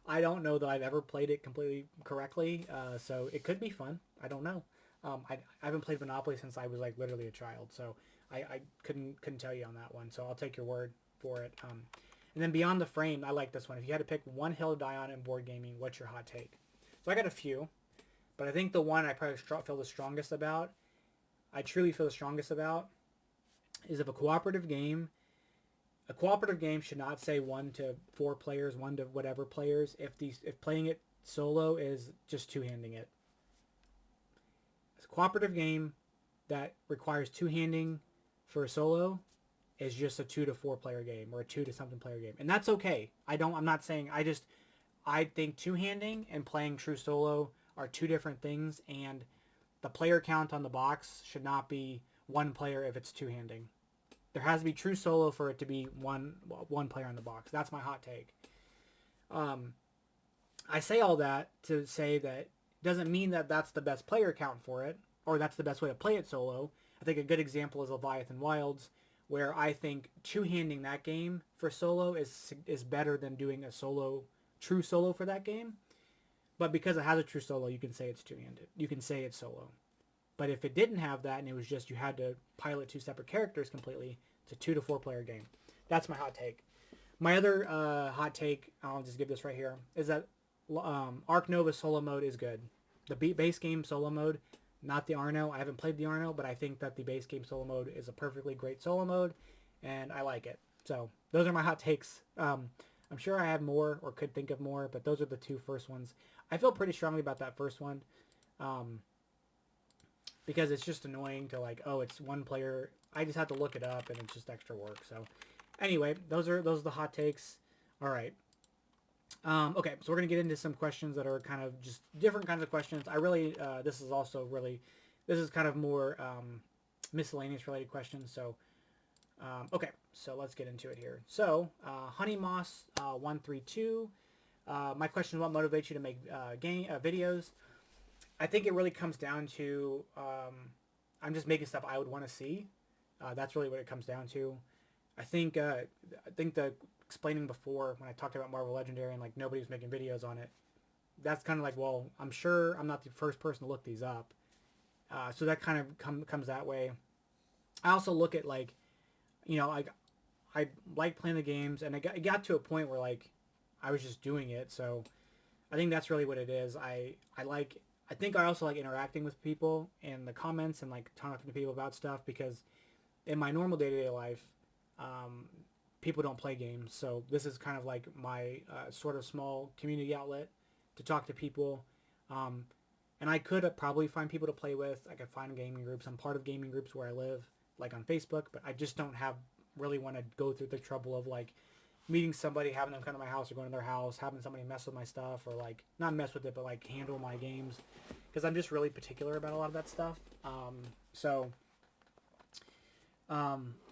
Speaker 1: I don't know that I've ever played it completely correctly, so it could be fun. I don't know. I haven't played Monopoly since I was like literally a child, so I couldn't tell you on that one. So I'll take your word for it. And then Beyond the Frame, I like this one. If you had to pick one hill to die on in board gaming, what's your hot take? So I got a few, but I think the one I probably feel the strongest about, I truly feel the strongest about, is if a cooperative game should not say 1 to 4 players, 1 to whatever players. If playing it solo is just two-handing it. It's a cooperative game that requires two-handing for a solo is just a 2 to 4 player game or a 2 to something player game, and that's okay. I'm not saying I think two-handing and playing true solo are two different things, and the player count on the box should not be one player if it's two-handing. There has to be true solo for it to be one player on the box. That's my hot take. I say all that to say that doesn't mean that that's the best player count for it, or that's the best way to play it solo. I think a good example is Leviathan Wilds, where I think two-handing that game for solo is better than doing a true solo for that game. But because it has a true solo, you can say it's two-handed. You can say it's solo. But if it didn't have that and it was just you had to pilot two separate characters completely, it's a 2 to 4 player game. That's my hot take. My other hot take, I'll just give this right here, is that Ark Nova solo mode is good. The base game solo mode, not the Arno. I haven't played the Arno, but I think that the base game solo mode is a perfectly great solo mode, and I like it. So those are my hot takes. I'm sure I have more or could think of more, but those are the two first ones. I feel pretty strongly about that first one because it's just annoying to like, oh, it's one player. I just have to look it up, and it's just extra work. So anyway, those are the hot takes. All right. Okay, so we're going to get into some questions that are kind of just different kinds of questions. I really, this is kind of more miscellaneous related questions. So, okay, so let's get into it here. So, Honey Moss 132. My question is, what motivates you to make videos? I think it really comes down to I'm just making stuff I would want to see. That's really what it comes down to. I think the explaining before when I talked about Marvel Legendary and like nobody was making videos on it, that's kind of like, well, I'm sure I'm not the first person to look these up. So that kind of comes that way. I also look at like, you know, I like playing the games, and it got to a point where like I was just doing it. So I think that's really what it is. I think I also like interacting with people in the comments and like talking to people about stuff, because in my normal day-to-day life, people don't play games. So this is kind of like my sort of small community outlet to talk to people. And I could probably find people to play with. I could find gaming groups. I'm part of gaming groups where I live, like on Facebook, but I just don't really want to go through the trouble of like meeting somebody, having them come to my house or going to their house, having somebody mess with my stuff, or like not mess with it, but like handle my games, because I'm just really particular about a lot of that stuff.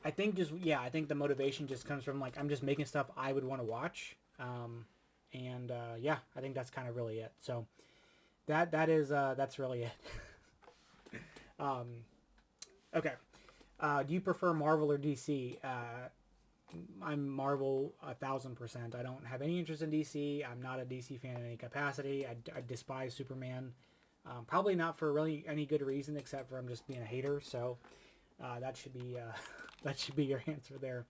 Speaker 1: I think I think the motivation just comes from like I'm just making stuff I would want to watch, I think that's kind of really it. So that's really it. Okay. Do you prefer Marvel or DC? I'm Marvel 1,000%. I don't have any interest in DC. I'm not a DC fan in any capacity. I despise Superman. Probably not for really any good reason, except for I'm just being a hater. So that should be your answer there.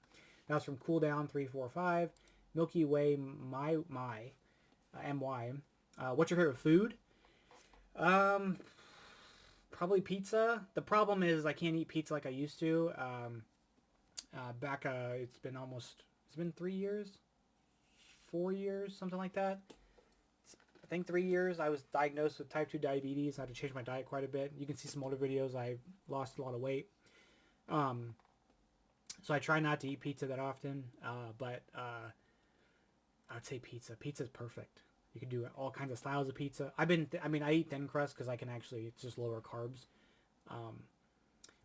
Speaker 1: That was from Cooldown 345. Milky Way my MY. What's your favorite food? Probably pizza. The problem is I can't eat pizza like I used to. It's been 3 years, 4 years, something like that. I think 3 years. I was diagnosed with type 2 diabetes. I had to change my diet quite a bit. You can see some older videos. I lost a lot of weight. So I try not to eat pizza that often, but I'd say pizza. Pizza's perfect. You can do all kinds of styles of pizza. I eat thin crust because it's just lower carbs.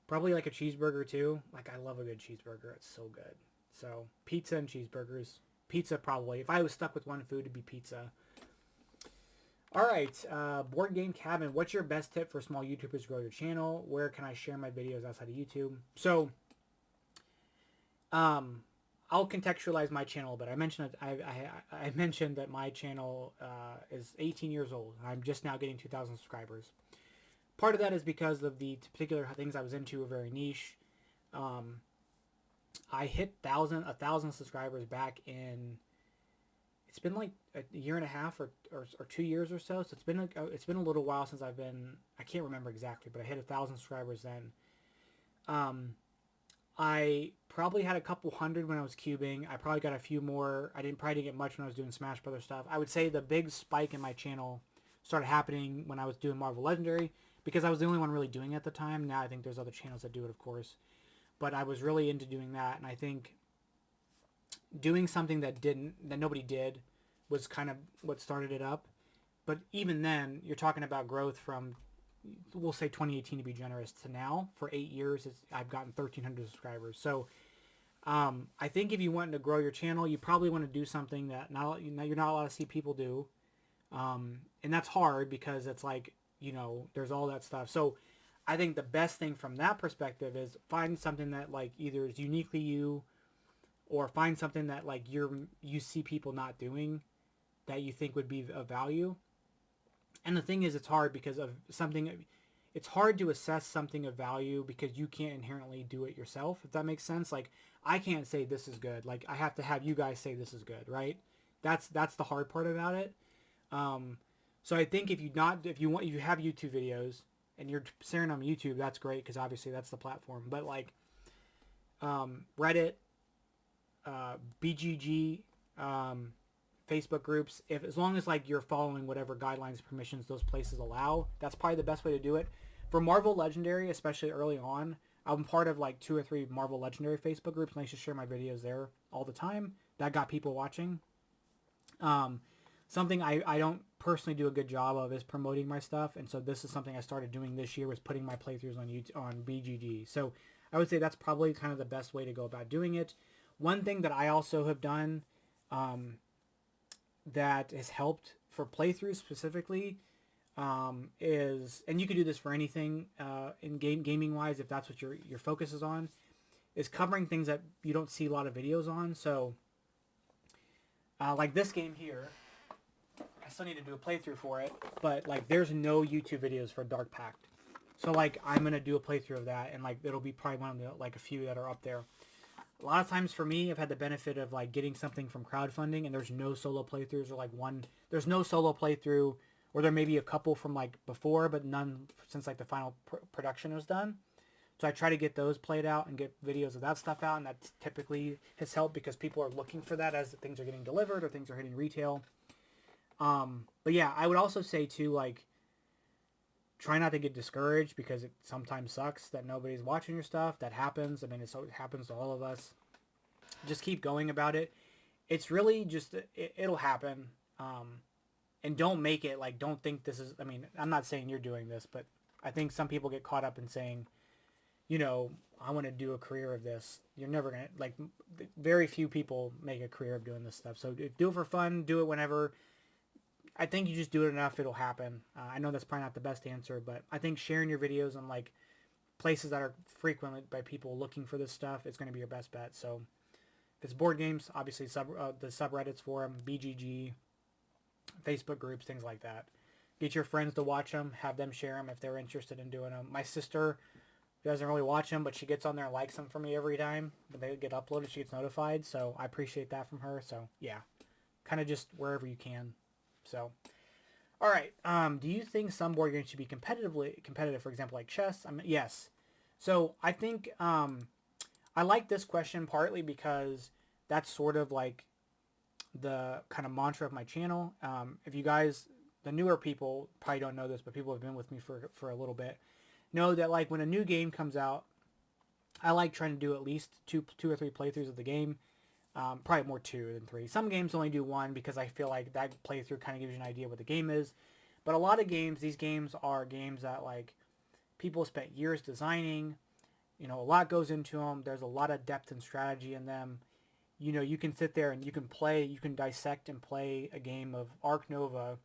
Speaker 1: Probably like a cheeseburger too. Like I love a good cheeseburger. It's so good. So pizza and cheeseburgers. Pizza probably. If I was stuck with one food, it'd be pizza. All right, Board Game Cabin. What's your best tip for small YouTubers to grow your channel? Where can I share my videos outside of YouTube? So, I'll contextualize my channel, but I mentioned that my channel is 18 years old. I'm just now getting 2,000 subscribers. Part of that is because of the particular things I was into are very niche. I hit 1,000 subscribers back in. It's been like a year and a half or 2 years or so. So it's been a little while since I've been. I can't remember exactly, but I hit 1,000 subscribers then. I probably had a couple hundred when I was cubing. I probably got a few more. I probably didn't get much when I was doing Smash Brothers stuff. I would say the big spike in my channel started happening when I was doing Marvel Legendary, because I was the only one really doing it at the time. Now I think there's other channels that do it, of course. but I was really into doing that, and I think doing something that nobody did was kind of what started it up. But even then, you're talking about growth from, we'll say 2018 to be generous, to now. For 8 years, I've gotten 1,300 subscribers. So I think if you want to grow your channel, you probably want to do something that you're not allowed to see people do. And that's hard because it's like, there's all that stuff. So I think the best thing from that perspective is find something that like either is uniquely you, or find something that like you see people not doing that you think would be of value. And the thing is, it's hard because of something. It's hard to assess something of value because you can't inherently do it yourself, if that makes sense. Like, I can't say this is good. Like, I have to have you guys say this is good, right? That's the hard part about it. So I think if you have YouTube videos and you're sharing on YouTube, that's great because obviously that's the platform. But like Reddit, BGG, Facebook groups, as long as like you're following whatever guidelines, permissions those places allow, that's probably the best way to do it. For Marvel Legendary, especially early on, I'm part of like 2 or 3 Marvel Legendary Facebook groups, and I used to share my videos there all the time. That got people watching. Something I don't personally do a good job of is promoting my stuff, and so this is something I started doing this year, was putting my playthroughs on YouTube, on BGG. So I would say that's probably kind of the best way to go about doing it. One thing that I also have done that has helped for playthroughs specifically is, and you can do this for anything in gaming wise if that's what your focus is on, is covering things that you don't see a lot of videos on. So like this game here, I still need to do a playthrough for it, but like there's no YouTube videos for Dark Pact. So like I'm gonna do a playthrough of that, and like it'll be probably one of the like a few that are up there. A lot of times for me, I've had the benefit of like getting something from crowdfunding, and there's no solo playthroughs, or like there's no solo playthrough, or there may be a couple from like before, but none since like the final production was done. So I try to get those played out and get videos of that stuff out, and that typically has helped because people are looking for that as things are getting delivered or things are hitting retail. But yeah, I would also say too, like, try not to get discouraged because it sometimes sucks that nobody's watching your stuff. That happens. I mean, it happens to all of us. Just keep going about it. It's really just, it'll happen. And don't make it like, don't think this is, I mean, I'm not saying you're doing this, but I think some people get caught up in saying, I want to do a career of this. You're never going to, like, very few people make a career of doing this stuff. So do it for fun. Do it whenever. I think you just do it enough, it'll happen. I know that's probably not the best answer, but I think sharing your videos on like places that are frequented by people looking for this stuff is going to be your best bet. So if it's board games, obviously the subreddits for them, BGG, Facebook groups, things like that. Get your friends to watch them, have them share them if they're interested in doing them. My sister doesn't really watch them, but she gets on there and likes them for me every time. When they get uploaded, she gets notified, so I appreciate that from her. So yeah, kind of just wherever you can. So, all right. Do you think some board games should be competitive, for example, like chess? Yes. So I think I like this question partly because that's sort of like the kind of mantra of my channel. If you guys, the newer people probably don't know this, but people who have been with me for a little bit know that like when a new game comes out, I like trying to do at least two or three playthroughs of the game. Probably more 2 than 3. Some games only do 1 because I feel like that playthrough kind of gives you an idea what the game is. But a lot of games, these games are games that like people spent years designing. A lot goes into them. There's a lot of depth and strategy in them. You can sit there and you can dissect and play a game of Arc Nova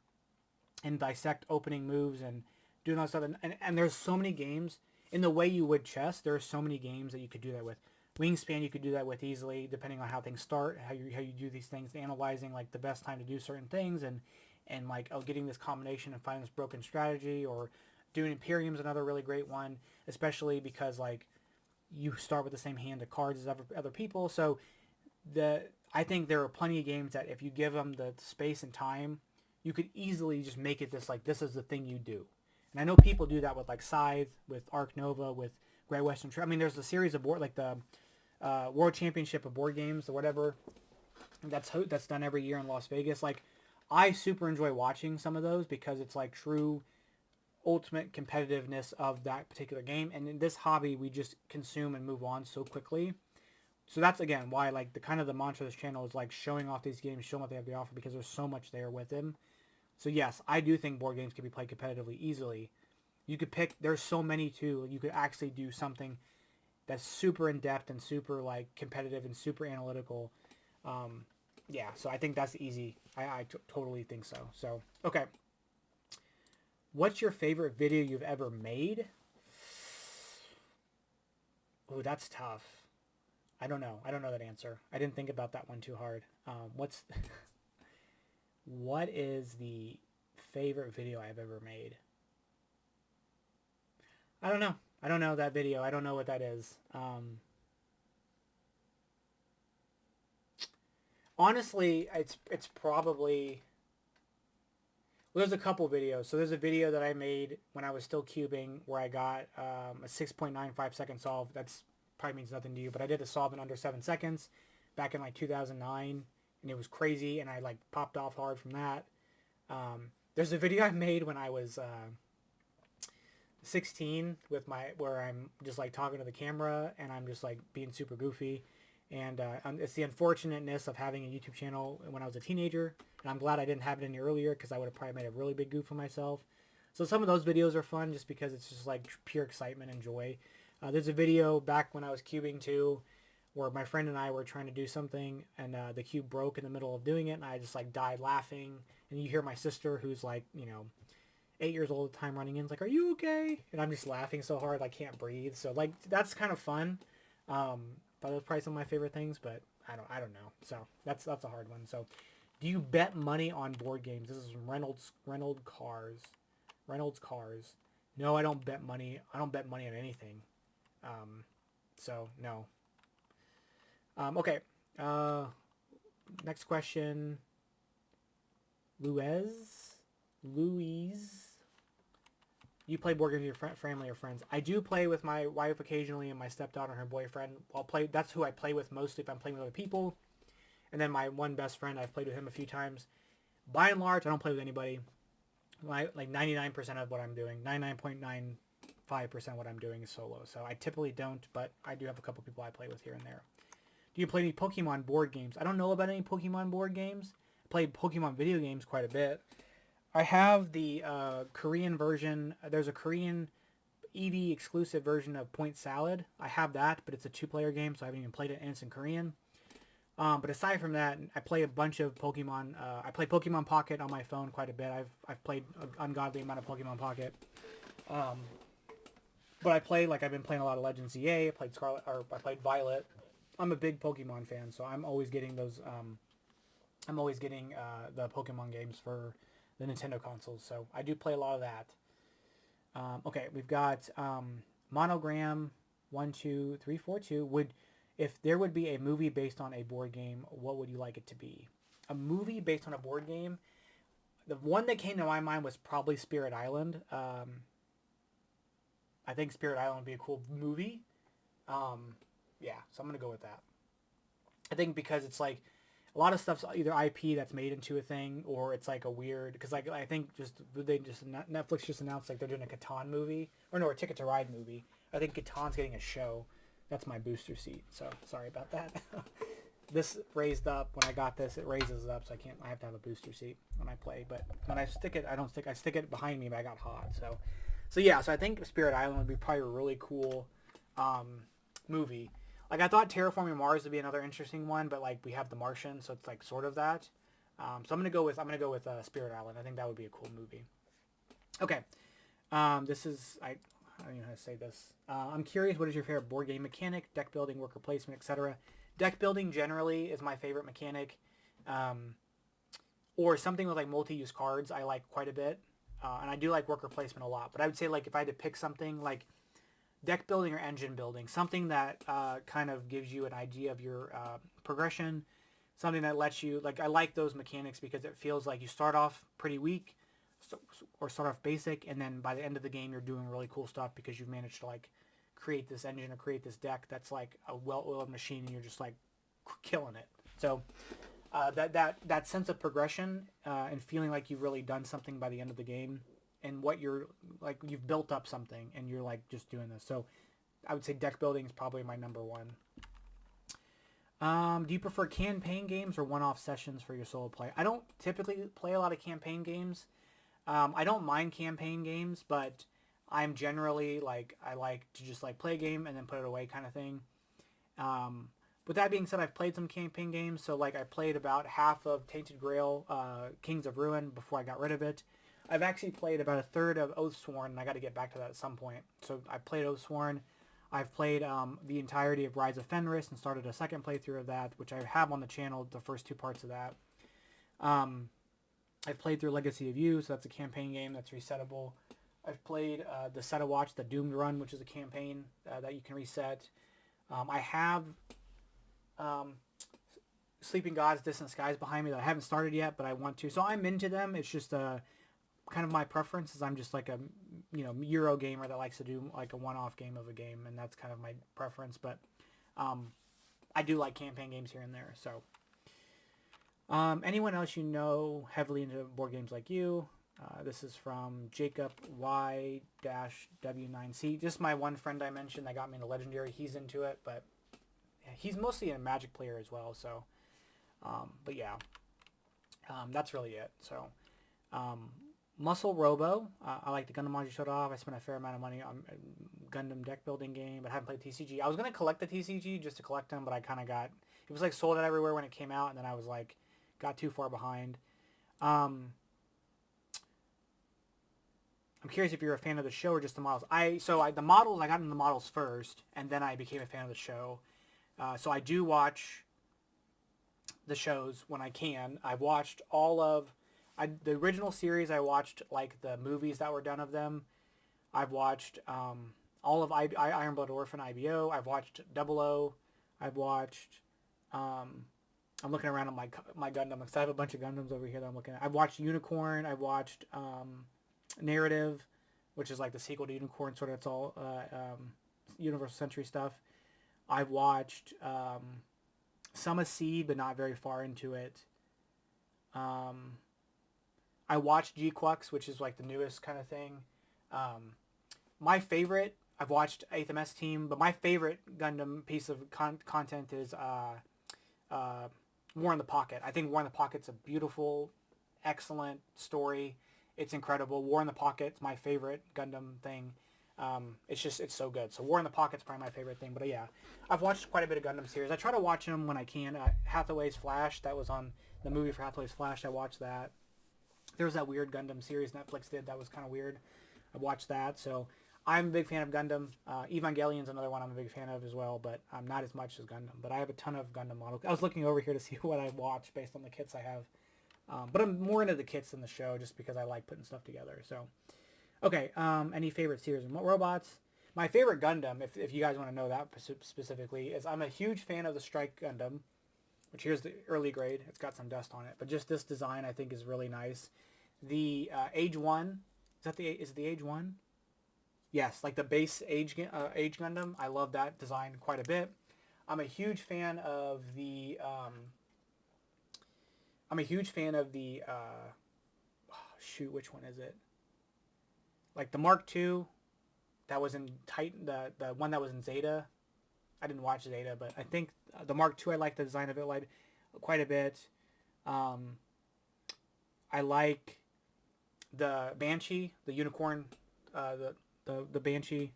Speaker 1: and dissect opening moves and doing all that stuff. And there's so many games in the way you would chess. There are so many games that you could do that with. Wingspan you could do that with easily, depending on how things start, how you do these things, analyzing like the best time to do certain things, and like getting this combination and finding this broken strategy, or doing Imperium's another really great one, especially because like you start with the same hand of cards as other people. So I think there are plenty of games that if you give them the space and time, you could easily just make it this is the thing you do. And I know people do that with like Scythe, with Arc Nova, with Great Western Trail. I mean, there's a series of board like the World Championship of Board Games or whatever that's done every year in Las Vegas. Like, I super enjoy watching some of those because it's like true ultimate competitiveness of that particular game. And in this hobby, we just consume and move on so quickly. So that's, again, why like the kind of the mantra of this channel is like showing off these games, showing what they have to offer, because there's so much there with them. So yes, I do think board games can be played competitively easily. You could pick, there's so many too. You could actually do something that's super in depth and super like competitive and super analytical. Yeah, so I think that's easy. I totally think so. So, okay. What's your favorite video you've ever made? Oh, that's tough. I don't know. I don't know that answer. I didn't think about that one too hard. What is the favorite video I've ever made? I don't know. I don't know that video. I don't know what that is. Honestly, it's probably... Well, there's a couple videos. So there's a video that I made when I was still cubing where I got a 6.95 second solve. That's probably means nothing to you, but I did a solve in under 7 seconds back in like 2009, and it was crazy, and I like popped off hard from that. There's a video I made when I was 16 with where I'm just like talking to the camera and I'm just like being super goofy. And it's the unfortunateness of having a YouTube channel when I was a teenager. And I'm glad I didn't have it any earlier, because I would have probably made a really big goof of myself. So some of those videos are fun just because it's just like pure excitement and joy. There's a video back when I was cubing too, where my friend and I were trying to do something, and the cube broke in the middle of doing it, and I just like died laughing. And you hear my sister, who's like, 8 years old at the time, running in, like, "Are you okay?" And I'm just laughing so hard I can't breathe. So like that's kind of fun. But those are probably some of my favorite things, but I don't know. So that's a hard one. So, do you bet money on board games? This is from Reynolds Cars. No, I don't bet money. I don't bet money on anything. So no. Okay. Next question. Louise. You play board games with your family or friends? I do play with my wife occasionally and my stepdaughter and her boyfriend. That's who I play with mostly if I'm playing with other people. And then my one best friend, I've played with him a few times. By and large, I don't play with anybody. Like 99% of what I'm doing, 99.95% of what I'm doing is solo. So I typically don't, but I do have a couple people I play with here and there. Do you play any Pokemon board games? I don't know about any Pokemon board games. I play Pokemon video games quite a bit. I have the Korean version. There's a Korean EV exclusive version of Point Salad. I have that, but it's a 2-player game, so I haven't even played it, and it's in Korean. But aside from that, I play a bunch of Pokemon. I play Pokemon Pocket on my phone quite a bit. I've played an ungodly amount of Pokemon Pocket. But I've been playing a lot of Legends ZA. I played Violet. I'm a big Pokemon fan, so I'm always getting those. I'm always getting the Pokemon games for the Nintendo consoles, so I do play a lot of that. Okay, we've got Monogram 12342. If there would be a movie based on a board game, what would you like it to be? A movie based on a board game? The one that came to my mind was probably Spirit Island. I think Spirit Island would be a cool movie. Yeah, so I'm going to go with that. I think because it's like a lot of stuff's either IP that's made into a thing, or it's like a weird, because like I think Netflix just announced like they're doing a Catan movie, or no, a Ticket to Ride movie. I think Catan's getting a show. That's my booster seat, so sorry about that. This raised up when I got this. It raises up, so I have to have a booster seat when I play. But when I stick it, I stick it behind me, but I got hot. So yeah. So I think Spirit Island would be probably a really cool movie. Like I thought Terraforming Mars would be another interesting one, but like we have The Martian, so it's like sort of that. So I'm gonna go with Spirit Island. I think that would be a cool movie. Okay. This is I don't even know how to say this. I'm curious, what is your favorite board game mechanic? Deck building, worker placement, etc. Deck building generally is my favorite mechanic. Or something with like multi-use cards I like quite a bit. And I do like worker placement a lot. But I would say like if I had to pick something like deck building or engine building, something that kind of gives you an idea of your progression, something that lets you, like I like those mechanics because it feels like you start off pretty weak, or start off basic, and then by the end of the game you're doing really cool stuff because you've managed to like create this engine or create this deck that's like a well-oiled machine, and you're just like killing it. So that sense of progression and feeling like you've really done something by the end of the game and what you're like. You've built up something, and you're like just doing this. So I would say deck building is probably my number one. Do you prefer campaign games or one-off sessions for your solo play? I don't typically play a lot of campaign games. I don't mind campaign games, but I'm generally like I like to just like play a game and then put it away kind of thing. With that being said, I've played some campaign games. So like I played about half of Tainted Grail, Kings of Ruin before I got rid of it. I've actually played about a third of Oathsworn, and I got to get back to that at some point. So I played Oathsworn. I've played the entirety of Rise of Fenris and started a second playthrough of that, which I have on the channel, the first two parts of that. I've played through Legacy of You, so that's a campaign game that's resettable. I've played the Set of Watch, the Doomed Run, which is a campaign that you can reset. I have Sleeping Gods, Distant Skies behind me that I haven't started yet, but I want to. So I'm into them. It's just kind of my preference is I'm just like a Euro gamer that likes to do like a one-off game of a game, and that's kind of my preference. But I do like campaign games here and there. So anyone else heavily into board games like you? This is from Jacob Y-W9C. Just my one friend I mentioned that got me into Legendary. He's into it, but he's mostly a Magic player as well. So, but yeah, that's really it. So, Muscle Robo. I like the Gundam module showed off. I spent a fair amount of money on a Gundam deck building game, but I haven't played TCG. I was going to collect the TCG just to collect them, but I kind of it was like sold out everywhere when it came out, and then I was like, got too far behind. I'm curious if you're a fan of the show or just the models. I got into the models first, and then I became a fan of the show. So I do watch the shows when I can. I've watched all of the original series. I watched like the movies that were done of them. I've watched all of Iron Blood Orphan IBO. I've watched Double O. I've watched. I'm looking around on my Gundam because I have a bunch of Gundams over here that I'm looking at. I've watched Unicorn. I've watched Narrative, which is like the sequel to Unicorn. Sort of it's all Universal Century stuff. I've watched some of Seed, but not very far into it. I watched G-Quux, which is like the newest kind of thing. My favorite, I've watched 8th MS Team, but my favorite Gundam piece of content is War in the Pocket. I think War in the Pocket's a beautiful, excellent story. It's incredible. War in the Pocket's my favorite Gundam thing. It's so good. So War in the Pocket's probably my favorite thing. But yeah, I've watched quite a bit of Gundam series. I try to watch them when I can. Hathaway's Flash, that was on the movie for Hathaway's Flash. I watched that. There was that weird Gundam series Netflix did that was kind of weird. I watched that. So I'm a big fan of Gundam. Evangelion's another one I'm a big fan of as well, but I'm not as much as Gundam. But I have a ton of Gundam models. I was looking over here to see what I watched based on the kits I have. But I'm more into the kits than the show just because I like putting stuff together. So, okay. Any favorite series and robots? My favorite Gundam, if you guys want to know that specifically, is I'm a huge fan of the Strike Gundam, which here's the early grade. It's got some dust on it, but just this design I think is really nice. The Age 1, is it the Age 1? Yes, like the base Age Gundam. I love that design quite a bit. I'm a huge fan of the which one is it? Like the Mark II that was in Titan, the one that was in Zeta. I didn't watch Zeta, but I think the Mark II, I like the design of it like quite a bit. I like the Banshee, the Unicorn, the Banshee.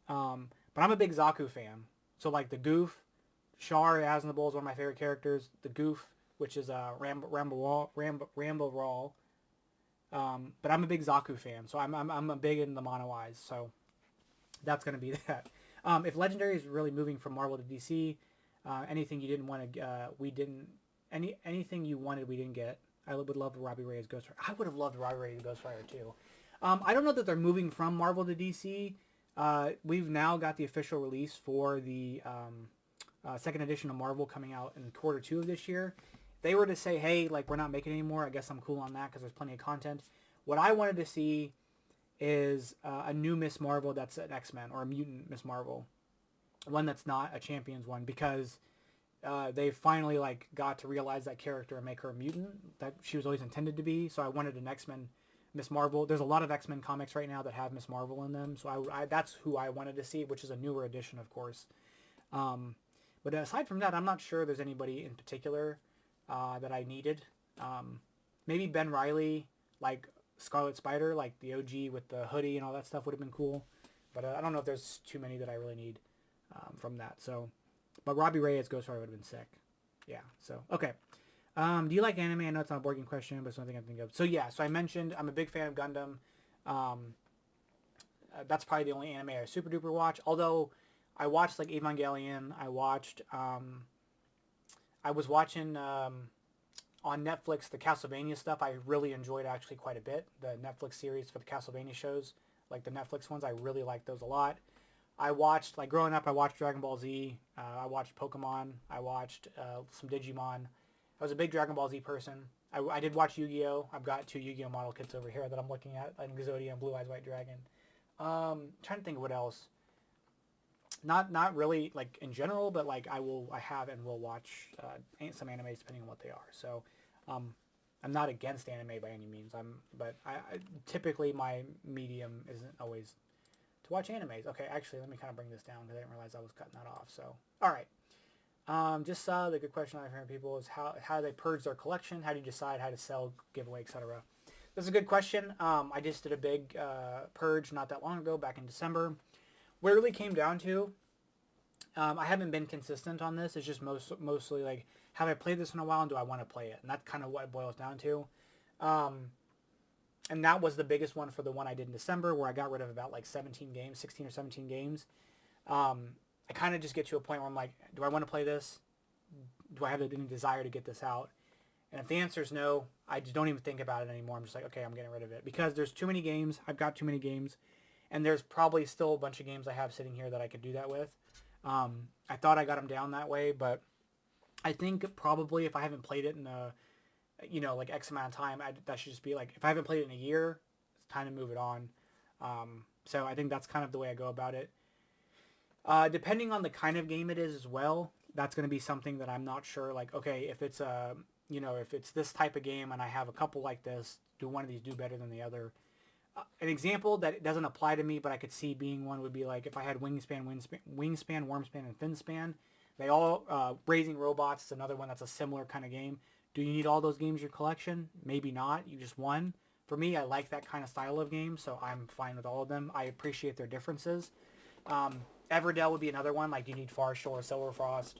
Speaker 1: But I'm a big Zaku fan. So like the Goof, Char Aznavour is one of my favorite characters. The Goof, which is Rambo Rawl. But I'm a big Zaku fan, so I'm a big in the mono eyes. So that's gonna be that. If Legendary is really moving from Marvel to DC, anything you didn't want to, anything you wanted, we didn't get. I would love Robbie Reyes Ghost Rider. I would have loved Robbie Reyes Ghost Rider too. I don't know that they're moving from Marvel to DC. We've now got the official release for the second edition of Marvel coming out in Q2 of this year. If they were to say, hey, like we're not making anymore, I guess I'm cool on that because there's plenty of content. What I wanted to see is a new Miss Marvel that's an X-Men or a mutant Miss Marvel, one that's not a Champions one, because they finally like got to realize that character and make her a mutant that she was always intended to be. So I wanted an X-Men Miss Marvel. There's a lot of X-Men comics right now that have Miss Marvel in them, so that's who I wanted to see, which is a newer edition, of course. But aside from that, I'm not sure there's anybody in particular that I needed. Maybe Ben Reilly, like Scarlet Spider, like the OG with the hoodie and all that stuff would have been cool. But I don't know if there's too many that I really need from that. So, but Robbie Ray as Ghost Rider would have been sick. Yeah. So okay. Do you like anime? I know it's not a board game question, but it's something I think of. So yeah. So I mentioned I'm a big fan of Gundam. That's probably the only anime I super duper watch. Although I watched like Evangelion. I watched. I was watching on Netflix the Castlevania stuff. I really enjoyed actually quite a bit. The Netflix series for the Castlevania shows, like the Netflix ones, I really liked those a lot. I watched, like growing up, I watched Dragon Ball Z. I watched Pokemon. I watched some Digimon. I was a big Dragon Ball Z person. I did watch Yu-Gi-Oh! I've got 2 Yu-Gi-Oh! Model kits over here that I'm looking at, like Exodia and Blue Eyes White Dragon. Trying to think of what else. Not really like in general, but like I have and will watch some animes depending on what they are. So I'm not against anime by any means. But I typically my medium isn't always to watch animes. Okay, actually let me kind of bring this down because I didn't realize I was cutting that off. So all right. Just the good question I've heard people is how do they purge their collection? How do you decide how to sell, give away, etc. This is a good question. I just did a big purge not that long ago, back in December. What it really came down to, I haven't been consistent on this. It's just mostly like, have I played this in a while and do I want to play it? And that's kind of what it boils down to. And that was the biggest one for the one I did in December, where I got rid of about like 17 games, 16 or 17 games. I kind of just get to a point where I'm like, do I want to play this? Do I have any desire to get this out? And if the answer is no, I just don't even think about it anymore. I'm just like, okay, I'm getting rid of it. Because there's too many games. I've got too many games. And there's probably still a bunch of games I have sitting here that I could do that with. I thought I got them down that way, but I think probably if I haven't played it in like X amount of time, that should just be like, if I haven't played it in a year, it's time to move it on. So I think that's kind of the way I go about it. Depending on the kind of game it is as well, that's going to be something that I'm not sure. Like, okay, if it's if it's this type of game and I have a couple like this, do one of these do better than the other? An example that doesn't apply to me, but I could see being one would be like if I had Wingspan, Wormspan, and Finspan. They all Raising Robots is another one that's a similar kind of game. Do you need all those games in your collection? Maybe not. You just one. For me, I like that kind of style of game, so I'm fine with all of them. I appreciate their differences. Everdell would be another one. Like, do you need Far Shore, Silverfrost,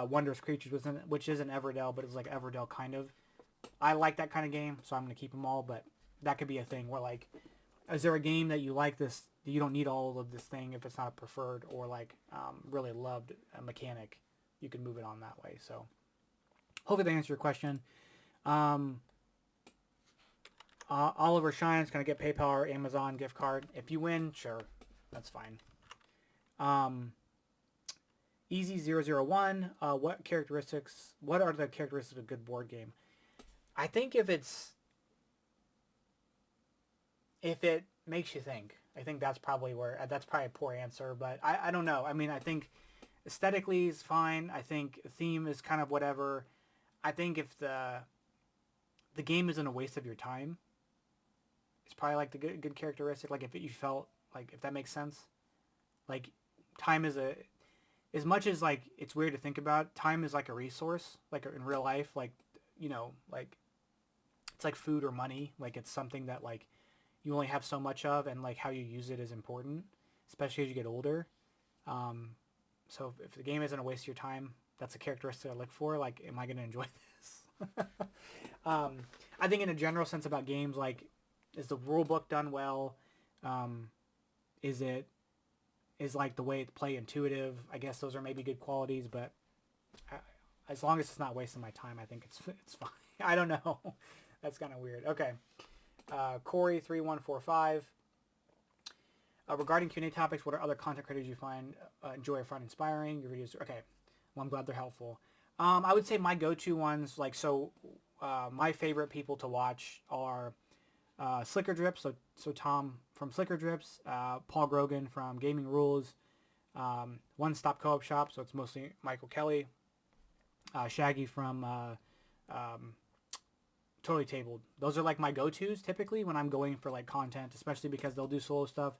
Speaker 1: Wondrous Creatures, which isn't Everdell, but it's like Everdell kind of. I like that kind of game, so I'm going to keep them all, but that could be a thing where, like, is there a game that you like this, you don't need all of this thing if it's not a preferred or, like, really loved a mechanic, you can move it on that way. So hopefully that answers your question. Oliver Shines, can I get PayPal or Amazon gift card? If you win, sure, that's fine. Easy001, what are the characteristics of a good board game? I think if it makes you think, I think that's probably that's probably a poor answer, but I don't know. I mean, I think aesthetically is fine. I think theme is kind of whatever. I think if the game isn't a waste of your time, it's probably like the good characteristic. Like if you felt like, if that makes sense, like time is as much as like it's weird to think about, time is like a resource, like in real life, like like it's like food or money. Like it's something that like you only have so much of, and like how you use it is important, especially as you get older. So if the game isn't a waste of your time, that's a characteristic I look for. Like, am I going to enjoy this? I think in a general sense about games, like, is the rule book done well? Is like the way it's play intuitive? I guess those are maybe good qualities, but as long as it's not wasting my time, I think it's fine. I don't know. That's kind of weird. Okay. Corey3145. Regarding Q&A topics, what are other content creators you enjoy or find inspiring? Your videos. Okay. Well, I'm glad they're helpful. I would say my go-to ones, like, my favorite people to watch are Slicker Drips, so Tom from Slicker Drips, Paul Grogan from Gaming Rules, One Stop Co-op Shop, so it's mostly Michael Kelly, Shaggy from totally tabled. Those are like my go-tos typically when I'm going for like content, especially because they'll do solo stuff.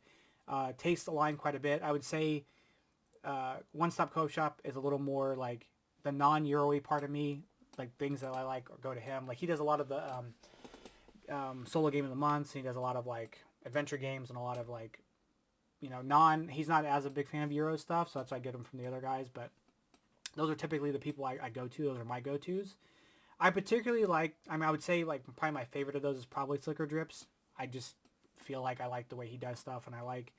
Speaker 1: Tastes align quite a bit. I would say One Stop Co Shop is a little more like the non-Euro-y part of me, like things that I like go to him. Like he does a lot of the solo game of the month. And he does a lot of like adventure games and a lot of like, you know, he's not as a big fan of Euro stuff, so that's why I get him from the other guys. But those are typically the people I go to. Those are my go-tos. I particularly like, I mean, I would say like probably my favorite of those is probably Slicker Drips. I just feel like I like the way he does stuff, and I like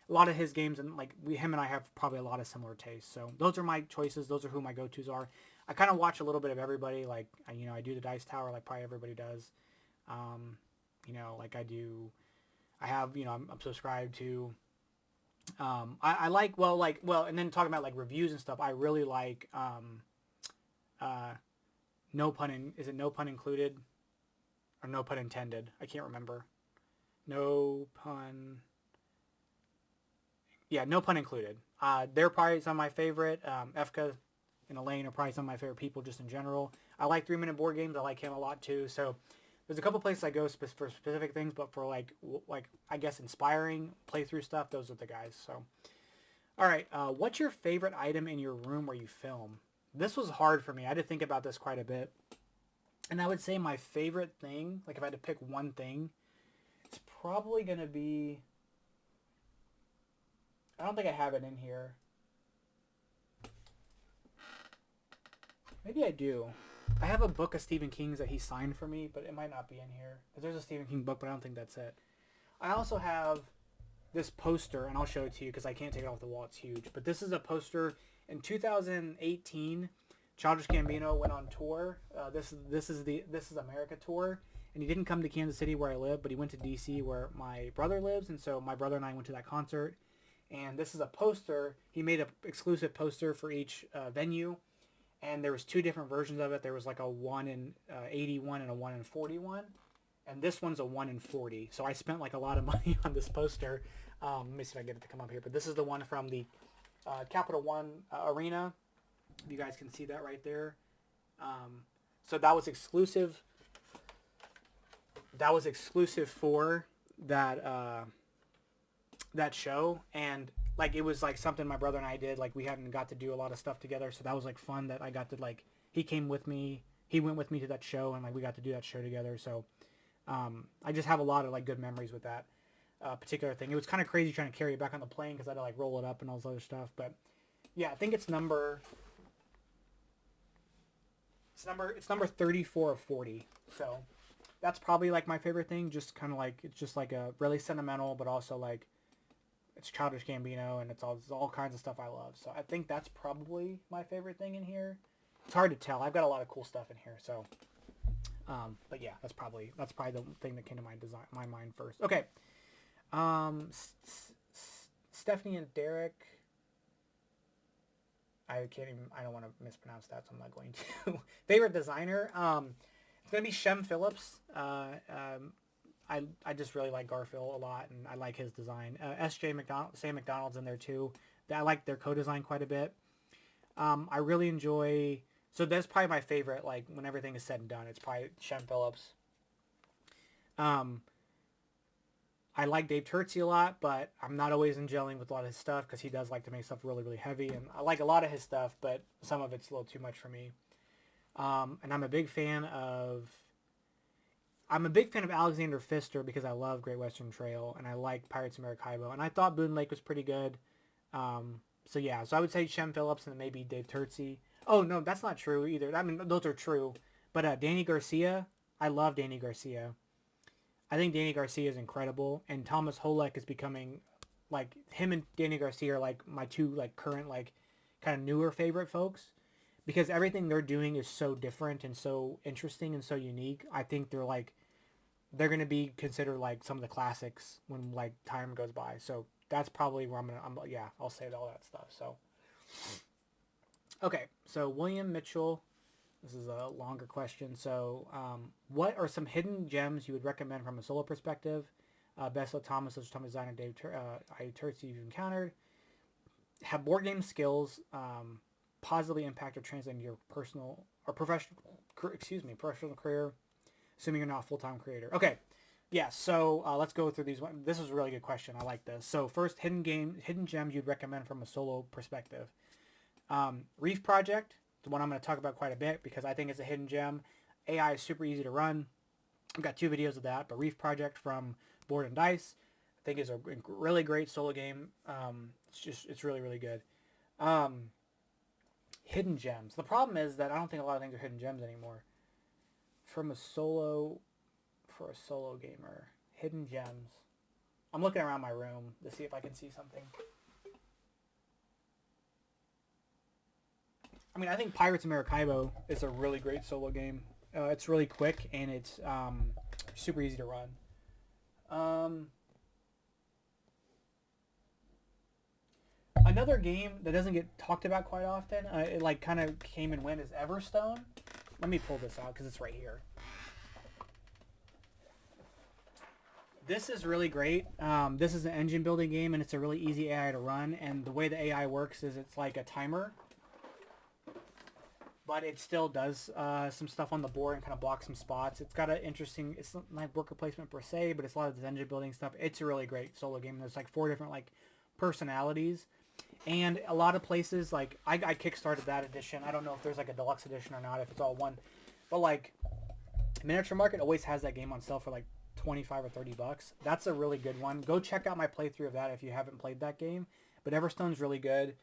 Speaker 1: a lot of his games, and like him and I have probably a lot of similar tastes. So those are my choices. Those are who my go-tos are. I kind of watch a little bit of everybody. Like, you know, I do the Dice Tower like probably everybody does. You know, like I have, you know, I'm subscribed to, I like, and then talking about like reviews and stuff, I really like, is it no pun included or no pun intended? I can't remember. No pun. Yeah, no pun included. They're probably some of my favorite. Efka and Elaine are probably some of my favorite people just in general. I like 3 Minute Board Games. I like him a lot too. So there's a couple places I go for specific things, but for like I guess inspiring playthrough stuff, those are the guys. So, all right, what's your favorite item in your room where you film? This was hard for me. I had to think about this quite a bit, and I would say my favorite thing, like if I had to pick one thing, it's probably gonna be. I don't think I have it in here. Maybe I do. I have a book of Stephen King's that he signed for me, but it might not be in here. Because there's a Stephen King book, but I don't think that's it. I also have this poster, and I'll show it to you because I can't take it off the wall. It's huge. But this is a poster. In 2018, Childish Gambino went on tour. This is America tour, and he didn't come to Kansas City where I live, but he went to D.C. where my brother lives, and so my brother and I went to that concert. And this is a poster. He made an exclusive poster for each venue. And there was 2 different versions of it. There was like a 1 in 81 and a 1 in 41. And this one's a 1 in 40. So I spent like a lot of money on this poster. Let me see if I can get it to come up here. But this is the one from the Capital One Arena. You guys can see that right there. So that was exclusive. That was exclusive for that that show. And like it was like something my brother and I did. Like we hadn't got to do a lot of stuff together, so that was like fun that I got to like. He came with me. He went with me to that show, and like we got to do that show together. So I just have a lot of like good memories with that particular thing. It was kind of crazy trying to carry it back on the plane because I had to like roll it up and all this other stuff. But yeah, I think it's number 34 of 40. So that's probably like my favorite thing. Just kind of like it's just like a really sentimental, but also like. It's Childish Gambino, and it's all kinds of stuff I love. So I think that's probably my favorite thing in here. It's hard to tell. I've got a lot of cool stuff in here. So, but yeah, that's probably the thing that came to my mind first. Okay, Stephanie and Derek. I don't want to mispronounce that, so I'm not going to. Favorite designer. It's gonna be Shem Phillips. I just really like Garfield a lot, and I like his design. Sam McDonald's in there too. I like their co-design quite a bit. I really enjoy. So that's probably my favorite. Like when everything is said and done, it's probably Shem Phillips. I like Dave Terzi a lot, but I'm not always gelling with a lot of his stuff because he does like to make stuff really, really heavy, and I like a lot of his stuff, but some of it's a little too much for me. And I'm a big fan of Alexander Pfister because I love Great Western Trail, and I like Pirates of Maracaibo, and I thought Boone Lake was pretty good. So yeah, so I would say Shem Phillips and maybe Dave Terzi. Oh no, that's not true either. I mean, those are true, but Danny Garcia, I love Danny Garcia. I think Danny Garcia is incredible, and Thomas Holek is becoming like him and Danny Garcia are like my 2 like current like kind of newer favorite folks. Because everything they're doing is so different and so interesting and so unique. I think they're going to be considered like some of the classics when like time goes by. So that's probably where I'll say all that stuff. So, okay. So William Mitchell, this is a longer question. So, what are some hidden gems you would recommend from a solo perspective? Best of Thomas, Tom designer Dave Terzi you've encountered. Have board game skills, positively impact or translate into your personal or professional career. assuming you're not a full-time creator. Okay, yeah. So let's go through these. This is a really good question. I like this. So first, hidden gems you'd recommend from a solo perspective. Reef Project, the one I'm going to talk about quite a bit because I think it's a hidden gem. AI is super easy to run. I've got 2 videos of that, but Reef Project from Board and Dice, I think is a really great solo game. It's really, really good. Hidden gems. The problem is that I don't think a lot of things are hidden gems anymore. For a solo gamer, hidden gems. I'm looking around my room to see if I can see something. I mean, I think Pirates of Maracaibo is a really great solo game. It's really quick and it's super easy to run. Another game that doesn't get talked about quite often, it like kind of came and went, is Everstone. Let me pull this out because it's right here. This is really great. This is an engine building game and it's a really easy AI to run. And the way the AI works is it's like a timer, but it still does some stuff on the board and kind of blocks some spots. It's got an interesting, it's not like worker placement per se, but it's a lot of this engine building stuff. It's a really great solo game. There's like 4 different like personalities. And a lot of places, like, I kickstarted that edition. I don't know if there's like a deluxe edition or not, if it's all one. But like, Miniature Market always has that game on sale for like 25 or 30 bucks. That's a really good one. Go check out my playthrough of that if you haven't played that game. But Everstone's really good.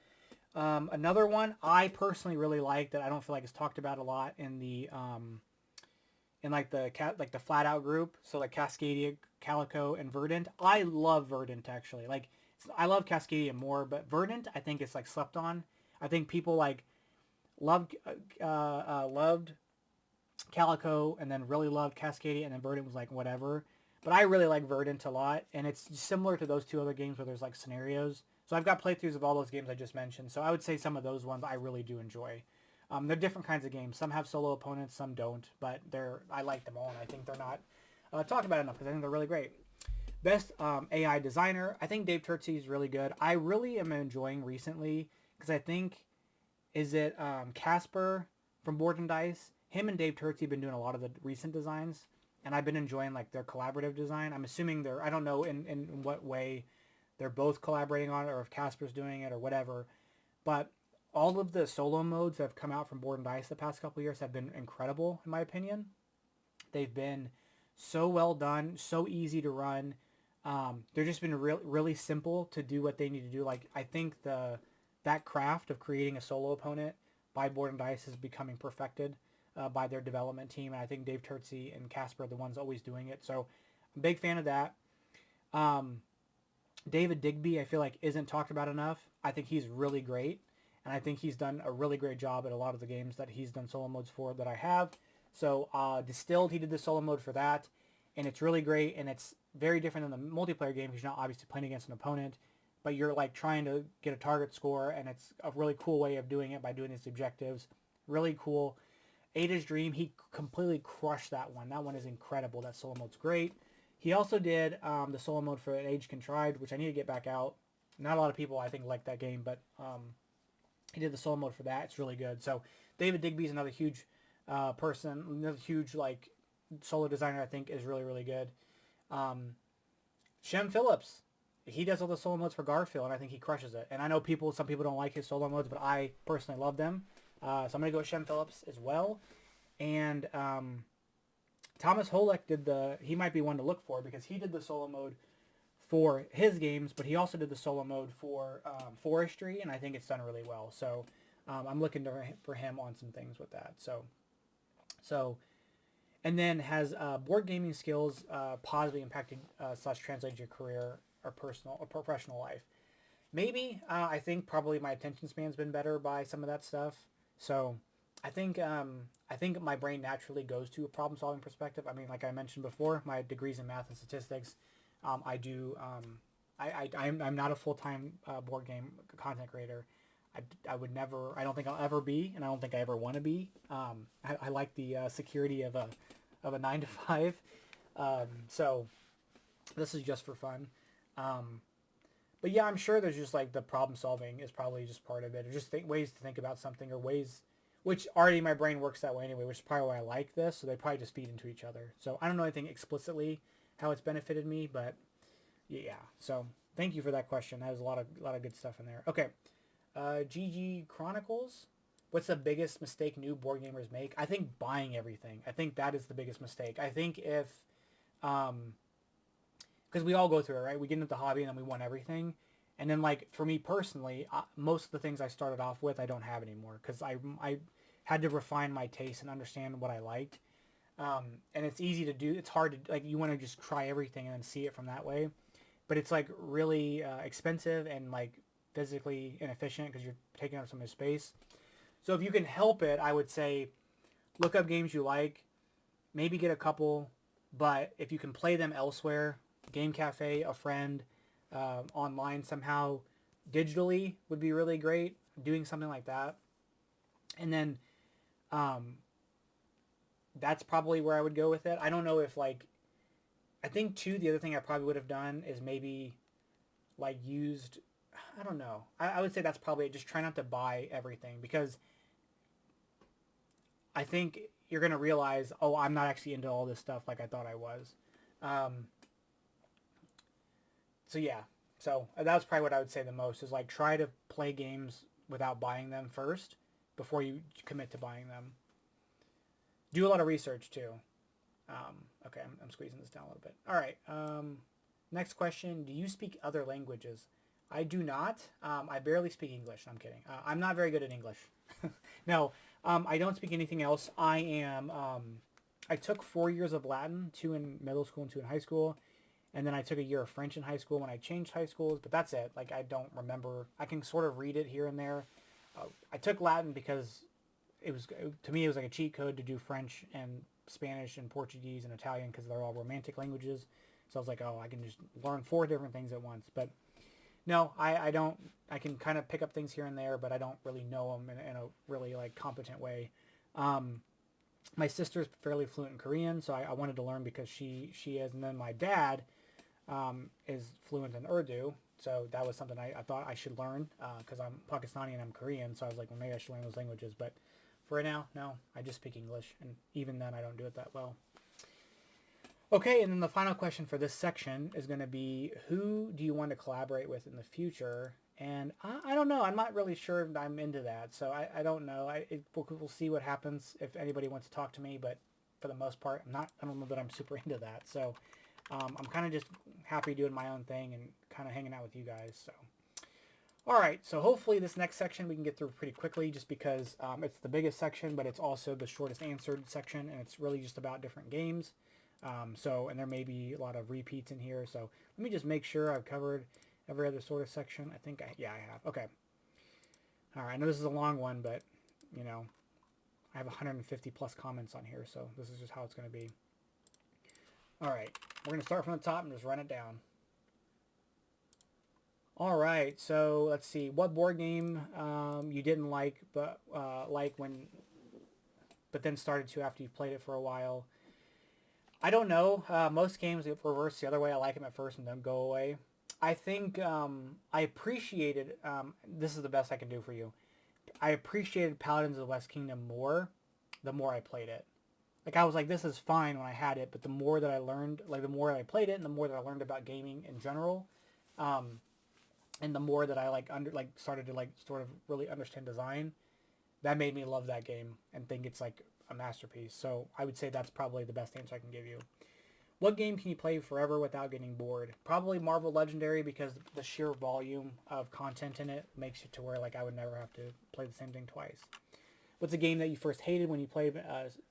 Speaker 1: Another one I personally really like that I don't feel like it's talked about a lot in the in like the Flat Out group. So like Cascadia, Calico, and Verdant. I love Verdant actually. Like, I love Cascadia more, but Verdant I think it's like slept on. I think people like loved Calico and then really loved Cascadia, and then Verdant was like whatever. But I really like Verdant a lot, and it's similar to those 2 other games where there's like scenarios. So I've got playthroughs of all those games I just mentioned. So I would say some of those ones I really do enjoy. They're different kinds of games. Some have solo opponents, some don't, but I like them all, and I think they're not talked about enough because I think they're really great. Best AI designer, I think Dave Turtsey is really good. I really am enjoying recently because I think, is it Casper from Board and Dice? Him and Dave Turtsey have been doing a lot of the recent designs, and I've been enjoying like their collaborative design. I'm assuming I don't know in what way they're both collaborating on it, or if Casper's doing it or whatever, but all of the solo modes that have come out from Board and Dice the past couple of years have been incredible in my opinion. They've been so well done, so easy to run. They're just been really simple to do what they need to do. Like, I think that craft of creating a solo opponent by Board and Dice is becoming perfected by their development team, and I think Dave Turtsey and Casper are the ones always doing it. So I'm a big fan of that. David Digby, I feel like, isn't talked about enough. I think he's really great, and I think he's done a really great job at a lot of the games that he's done solo modes for that I have. So Distilled, he did the solo mode for that, and it's really great, and it's very different than the multiplayer game because you're not obviously playing against an opponent, but you're like trying to get a target score, and it's a really cool way of doing it by doing these objectives. Really cool. Ada's Dream, he completely crushed that one. That one is incredible. That solo mode's great. He also did the solo mode for An Age Contrived, which I need to get back out. Not a lot of people, I think, like that game, but he did the solo mode for that. It's really good. So David Digby's another huge person, another huge like solo designer. I think is really, really good. Shem Phillips, he does all the solo modes for Garfield, and I think he crushes it. And I know some people don't like his solo modes, but I personally love them. So I'm gonna go with Shem Phillips as well. And Thomas Holek he might be one to look for because he did the solo mode for his games, but he also did the solo mode for Forestry, and I think it's done really well. So I'm looking for him on some things with that. So, and then has board gaming skills positively impacted / translated your career or personal or professional life. Maybe I think probably my attention span's been better by some of that stuff. So I think my brain naturally goes to a problem-solving perspective. I mean, like I mentioned before, my degrees in math and statistics. I'm not a full-time board game content creator. I would never. I don't think I'll ever be, and I don't think I ever want to be. I like the security of a 9 to 5. So this is just for fun. But yeah, I'm sure there's just like the problem solving is probably just part of it, or just ways to think about something, or ways which already my brain works that way anyway, which is probably why I like this. So they probably just feed into each other. So I don't know anything explicitly how it's benefited me, but yeah. So thank you for that question. That was a lot of good stuff in there. Okay, GG Chronicles. What's the biggest mistake new board gamers make? I think buying everything. I think that is the biggest mistake. I think if, because we all go through it, right? We get into the hobby and then we want everything. And then, like, for me personally, most of the things I started off with, I don't have anymore because I had to refine my taste and understand what I liked. And it's easy to do. It's hard to, like, you want to just try everything and then see it from that way. But it's, like, really expensive and, like, physically inefficient because you're taking up so much space. So if you can help it, I would say look up games you like, maybe get a couple, but if you can play them elsewhere, Game Cafe, a friend, online somehow, digitally would be really great. Doing something like that, and then um, that's probably where I would go with it. I don't know if like I think too the other thing I probably would have done is maybe like used. I don't know. I would say that's probably it. Just try not to buy everything because I think you're gonna realize, oh, I'm not actually into all this stuff like I thought I was. Um, so yeah, so that's probably what I would say the most is like try to play games without buying them first before you commit to buying them. Do a lot of research too. Okay, I'm squeezing this down a little bit. All right. Next question: do you speak other languages? I do not. I barely speak English. I'm kidding. I'm not very good at English. No, I don't speak anything else. I am. I took 4 years of Latin, 2 in middle school and 2 in high school, and then I took a year of French in high school when I changed high schools. But that's it. Like I don't remember. I can sort of read it here and there. I took Latin because it was to me it was like a cheat code to do French and Spanish and Portuguese and Italian because they're all romantic languages. So I was like, oh, I can just learn 4 different things at once. But no, I don't. I can kind of pick up things here and there, but I don't really know them in a really like competent way. Um, my sister's fairly fluent in Korean, so I wanted to learn because she is, and then my dad is fluent in Urdu, so that was something I thought I should learn because I'm Pakistani and I'm Korean, so I was like, well, maybe I should learn those languages. But for right now, no, I just speak English, and even then, I don't do it that well. Okay, and then the final question for this section is going to be, who do you want to collaborate with in the future? And I don't know. I'm not really sure if I'm into that, so I don't know. We'll see what happens if anybody wants to talk to me, but for the most part, I'm not. I don't know that I'm super into that. So I'm kind of just happy doing my own thing and kind of hanging out with you guys. So all right. So hopefully this next section we can get through pretty quickly, just because it's the biggest section, but it's also the shortest answered section, and it's really just about different games. And there may be a lot of repeats in here. So let me just make sure I've covered every other sort of section. Yeah, I have. Okay. All right. I know this is a long one, but you know, I have 150 plus comments on here, so this is just how it's going to be. All right. We're going to start from the top and just run it down. All right. So let's see. What board game you didn't like, but but then started to after you played it for a while? I don't know. Most games reverse the other way. I like them at first and then go away. I think I appreciated. This is the best I can do for you. I appreciated Paladins of the West Kingdom more the more I played it. Like I was like, this is fine when I had it, but the more that I learned, like the more I played it, and the more that I learned about gaming in general, um, and the more that I started to like sort of really understand design, that made me love that game and think it's like a masterpiece. So I would say that's probably the best answer I can give you. What game can you play forever without getting bored? Probably Marvel Legendary, because the sheer volume of content in it makes it to where like I would never have to play the same thing twice. What's a game that you first hated when you played,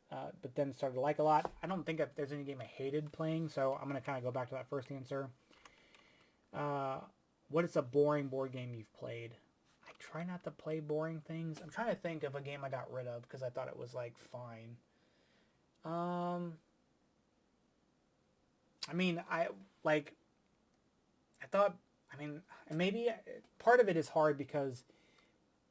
Speaker 1: but then started to like a lot? I don't think there's any game I hated playing, so I'm going to kind of go back to that first answer. What is a boring board game you've played? I try not to play boring things. I'm trying to think of a game I got rid of because I thought it was like fine. I mean, I thought, I mean, maybe part of it is hard because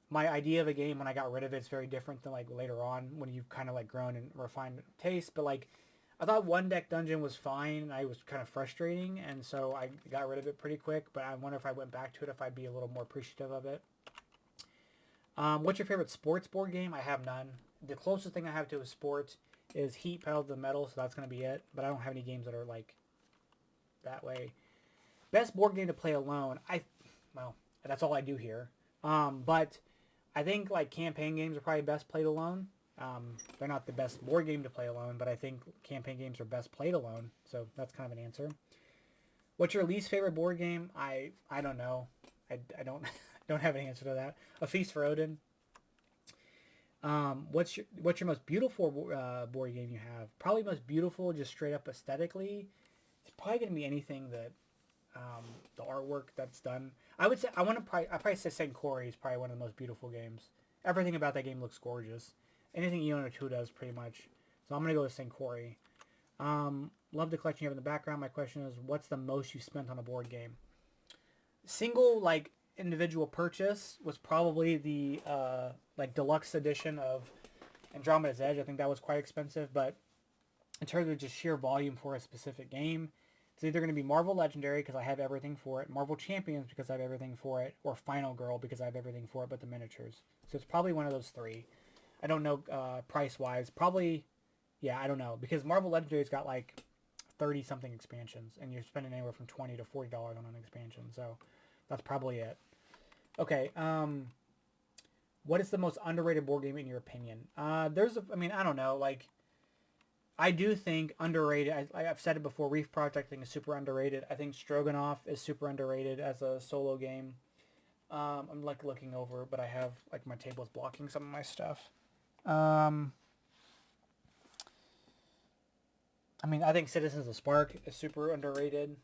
Speaker 1: my idea of a game when I got rid of it is very different than like later on when you've kind of like grown and refined taste. But like, I thought One Deck Dungeon was fine and I was kind of frustrating, and so I got rid of it pretty quick. But I wonder if I went back to it if I'd be a little more appreciative of it. What's your favorite sports board game? I have none. The closest thing I have to a sport is Heat Pedal to the Metal, so that's going to be it. But I don't have any games that are like that way. Best board game to play alone. Well, that's all I do here. But I think like campaign games are probably best played alone. They're not the best board game to play alone, but I think campaign games are best played alone. So that's kind of an answer. What's your least favorite board game? I don't know. I don't don't have an answer to that. A Feast for Odin. What's your most beautiful board game you have? Probably most beautiful, just straight up aesthetically. It's probably gonna be anything that the artwork that's done. I would say I probably say Senkori is probably one of the most beautiful games. Everything about that game looks gorgeous. Anything Iona 2 does pretty much. So I'm gonna go with Senkori. Love the collection you have in the background. My question is, what's the most you spent on a board game? Single like individual purchase was probably the like deluxe edition of Andromeda's Edge. I think that was quite expensive, but in terms of just sheer volume for a specific game, it's either going to be Marvel Legendary because I have everything for it, Marvel Champions because I have everything for it, or Final Girl because I have everything for it but the miniatures. So it's probably one of those three. I don't know price-wise. Probably, yeah, I don't know. Because Marvel Legendary's got like 30-something expansions, and you're spending anywhere from $20 to $40 on an expansion. So that's probably it. Okay, what is the most underrated board game in your opinion? I don't know. Like, I do think underrated. I've said it before. Reef Project I think is super underrated. I think Stroganoff is super underrated as a solo game. I'm like looking over, but I have like my table's blocking some of my stuff. I think Citizens of Spark is super underrated.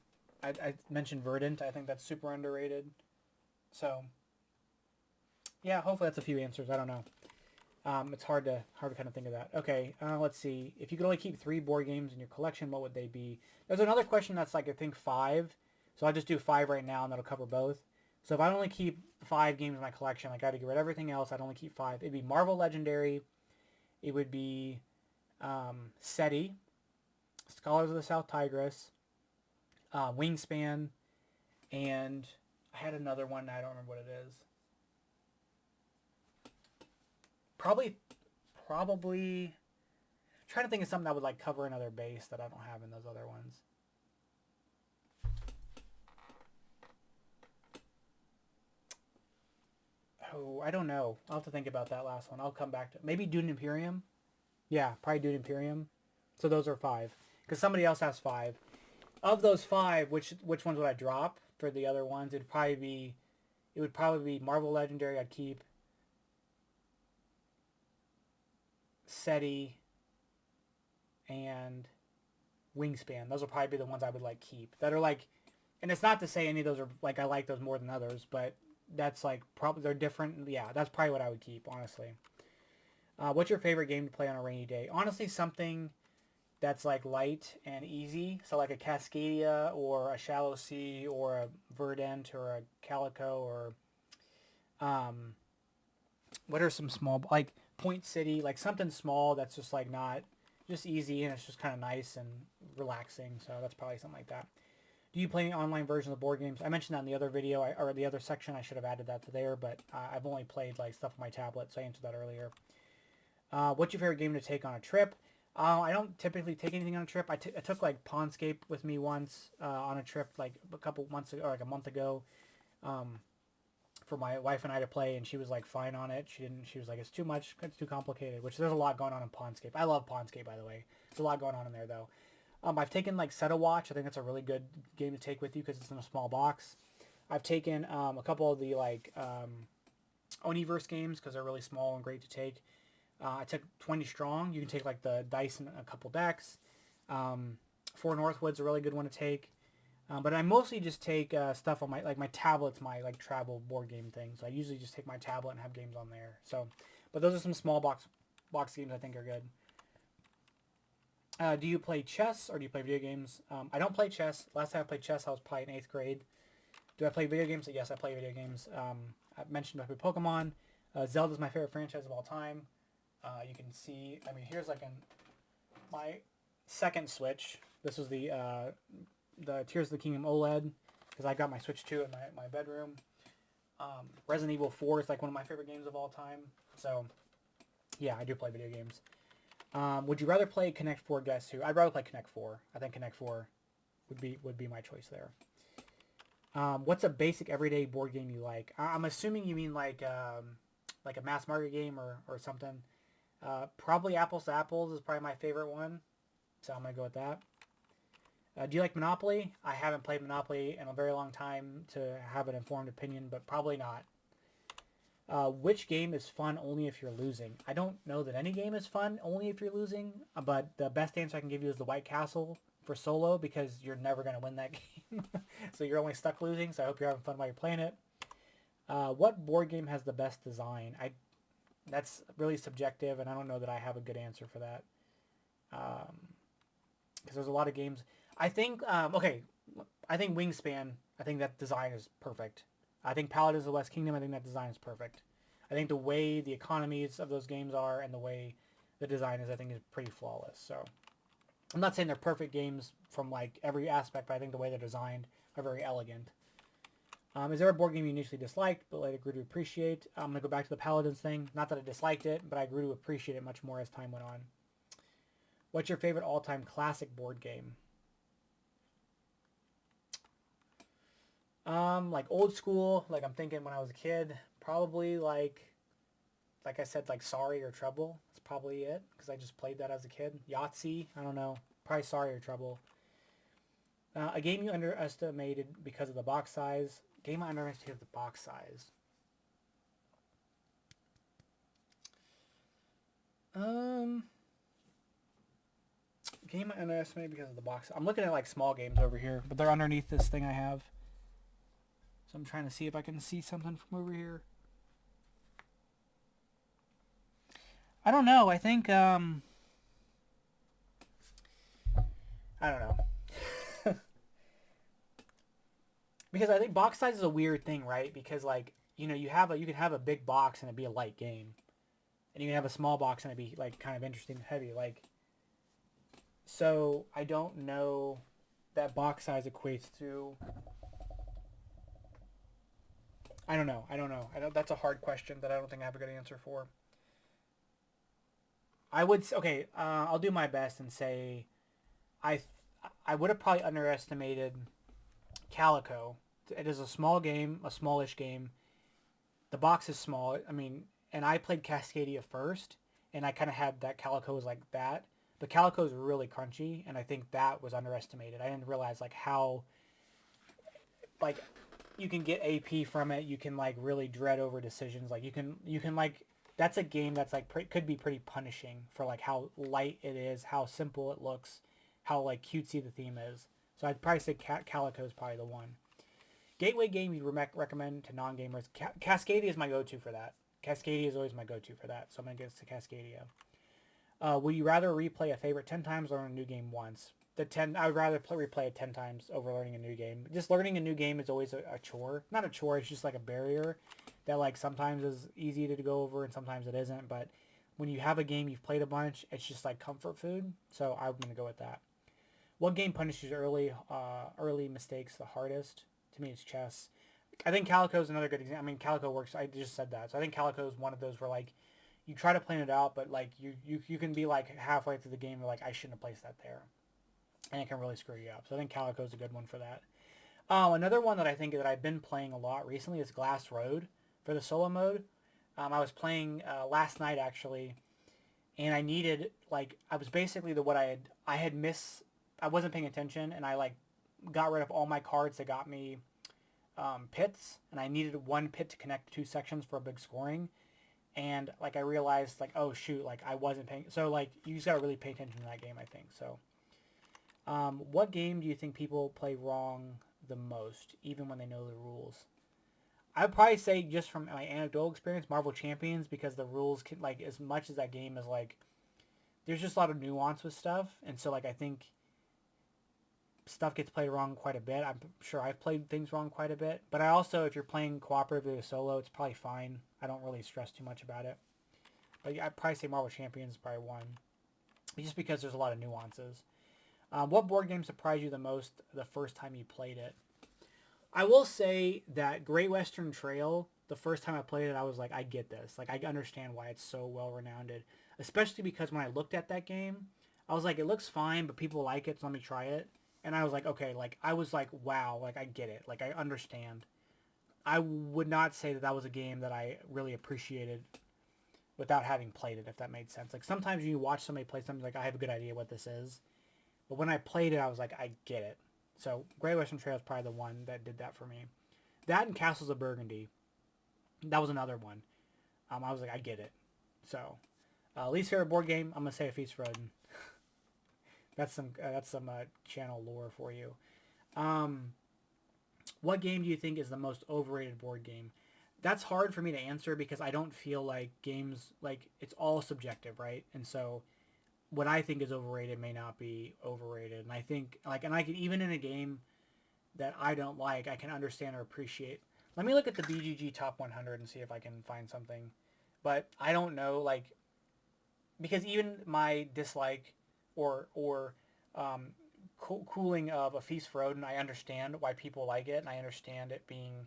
Speaker 1: I mentioned Verdant. I think that's super underrated. So, yeah, hopefully that's a few answers. I don't know. It's hard to kind of think of that. Okay, let's see. If you could only keep 3 board games in your collection, what would they be? There's another question that's like I think 5. So I'll just do 5 right now, and that'll cover both. So if I only keep 5 games in my collection, like I had to get rid of everything else, I'd only keep 5. It'd be Marvel Legendary. It would be SETI, Scholars of the South Tigris, Wingspan, and I had another one. I don't remember what it is. Probably. I'm trying to think of something that would like cover another base that I don't have in those other ones. Oh, I don't know. I'll have to think about that last one. I'll come back to maybe Dune Imperium. Yeah, probably Dune Imperium. So those are 5. Because somebody else has 5. Of those 5, which ones would I drop for the other ones? It would probably be Marvel Legendary I'd keep. SETI and Wingspan. Those will probably be the ones I would like keep. That are like, and it's not to say any of those are like I like those more than others, but that's like probably they're different. Yeah, that's probably what I would keep, honestly. What's your favorite game to play on a rainy day? Honestly, something that's like light and easy. So like a Cascadia or a Shallow Sea or a Verdant or a Calico or what are some small like Point City, like something small that's just like not just easy and it's just kind of nice and relaxing. So that's probably something like that. Do you play any online versions of board games? I mentioned that in the other video or the other section. I should have added that to there, but I've only played like stuff on my tablet, so I answered that earlier. What's your favorite game to take on a trip? I don't typically take anything on a trip. I took like Pawnscape with me once on a trip like a couple months ago, or like a month ago, for my wife and I to play, and she was like fine on it. She was like, it's too much, it's too complicated. Which there's a lot going on in Pawnscape. I love Pawnscape, by the way. There's a lot going on in there though. I've taken like Set a Watch. I think that's a really good game to take with you because it's in a small box. I've taken a couple of the like Oniverse games because they're really small and great to take. I took 20 Strong. You can take like the dice in a couple decks. Four Northwood's a really good one to take. But I mostly just take stuff on my tablet's my like travel board game thing. So I usually just take my tablet and have games on there. So, but those are some small box games I think are good. Do you play chess or do you play video games? I don't play chess. Last time I played chess, I was probably in 8th grade. Do I play video games? Yes, I play video games. I've mentioned I play Pokemon. Zelda's my favorite franchise of all time. You can see, here's like my second Switch. This was the Tears of the Kingdom OLED because I got my Switch 2 in my bedroom. Resident Evil 4 is like one of my favorite games of all time. So, yeah, I do play video games. Would you rather play Connect 4 Guess Who? I'd rather play Connect 4. I think Connect 4 would be my choice there. What's a basic everyday board game you like? I'm assuming you mean like a mass market game or something. Probably Apples to Apples is probably my favorite one. So I'm going to go with that. Do you like Monopoly? I haven't played Monopoly in a very long time to have an informed opinion, but probably not. Which game is fun only if you're losing? I don't know that any game is fun only if you're losing, but the best answer I can give you is the White Castle for solo, because you're never going to win that game. So you're only stuck losing, so I hope you're having fun while you're playing it. What board game has the best design? That's really subjective, and I don't know that I have a good answer for that. Because there's a lot of games. I think, I think Wingspan, I think that design is perfect. I think Paladins of the West Kingdom, I think that design is perfect. I think the way the economies of those games are and the way the design is, I think is pretty flawless. So I'm not saying they're perfect games from like every aspect, but I think the way they're designed are very elegant. Is there a board game you initially disliked, but later grew to appreciate? I'm going to go back to the Paladins thing. Not that I disliked it, but I grew to appreciate it much more as time went on. What's your favorite all-time classic board game? Like old school, like I'm thinking when I was a kid, probably like I said, like Sorry or Trouble. That's probably it, because I just played that as a kid. Yahtzee, I don't know. Probably Sorry or Trouble. A game you underestimated because of the box size. Game I underestimated the box size. Game I underestimated because of the box. I'm looking at like small games over here, but they're underneath this thing I have. So I'm trying to see if I can see something from over here. I don't know. I think I don't know. Because I think box size is a weird thing, right? Because like, you know, you can have a big box and it'd be a light game. And you can have a small box and it'd be like kind of interesting and heavy. Like, so I don't know that box size equates to. I don't know. That's a hard question that I don't think I have a good answer for. I would okay. I'll do my best and say, I I would have probably underestimated Calico. It is a small game, a smallish game. The box is small. I mean, and I played Cascadia first, and I kind of had that Calico was like that. But Calico is really crunchy, and I think that was underestimated. I didn't realize like how like you can get AP from it. You can like really dread over decisions. Like you can like that's a game that's like could be pretty punishing for like how light it is, how simple it looks, how like cutesy the theme is. So I'd probably say Calico is probably the one. Gateway game you recommend to non-gamers. Cascadia is my go-to for that. Cascadia is always my go-to for that. So I'm going to get to Cascadia. Would you rather replay a favorite 10 times or learn a new game once? I would rather replay it 10 times over learning a new game. Just learning a new game is always a chore. Not a chore, it's just like a barrier that like sometimes is easy to go over and sometimes it isn't. But when you have a game you've played a bunch, it's just like comfort food. So I'm going to go with that. What game punishes early mistakes the hardest? To me, it's chess. I think Calico is another good example. I mean, Calico works. I just said that. So I think Calico is one of those where like you try to plan it out, but like you can be like halfway through the game, you're like, I shouldn't have placed that there, and it can really screw you up. So I think Calico is a good one for that. Another one that I think that I've been playing a lot recently is Glass Road for the solo mode. I was playing last night actually, and I needed like I was basically I had missed. I wasn't paying attention, and I like got rid of all my cards that got me pits, and I needed one pit to connect two sections for a big scoring. And like I realized like, oh shoot, like I wasn't paying. So like you just gotta really pay attention to that game, I think. So what game do you think people play wrong the most, even when they know the rules? I'd probably say, just from my anecdotal experience, Marvel Champions, because the rules can like, as much as that game is like, there's just a lot of nuance with stuff, and so like I think stuff gets played wrong quite a bit. I'm sure I've played things wrong quite a bit, but I also, if you're playing cooperatively or solo, it's probably fine. I don't really stress too much about it. But I'd probably say Marvel Champions is probably one, just because there's a lot of nuances. What board game surprised you the most the first time you played it? I will say that Great Western Trail, the first time I played it, I was like, I get this. Like, I understand why it's so well renowned. Especially because when I looked at that game, I was like, it looks fine, but people like it, so let me try it. And I was like, okay, like, I was like, wow, like, I get it. Like, I understand. I would not say that that was a game that I really appreciated without having played it, if that made sense. Like, sometimes you watch somebody play something, like, I have a good idea what this is. But when I played it, I was like, I get it. So, Great Western Trail is probably the one that did that for me. That and Castles of Burgundy. That was another one. I was like, I get it. So, least favorite board game, I'm gonna say a Feast for Odin. That's some channel lore for you. Um, what game do you think is the most overrated board game? That's hard for me to answer because I don't feel like games like it's all subjective, right? And so what I think is overrated may not be overrated. And I think like and I can even in a game that I don't like, I can understand or appreciate. Let me look at the BGG top 100 and see if I can find something. But I don't know, like, because even my dislike or um, cooling of a Feast for Odin, I understand why people like it, and I understand it being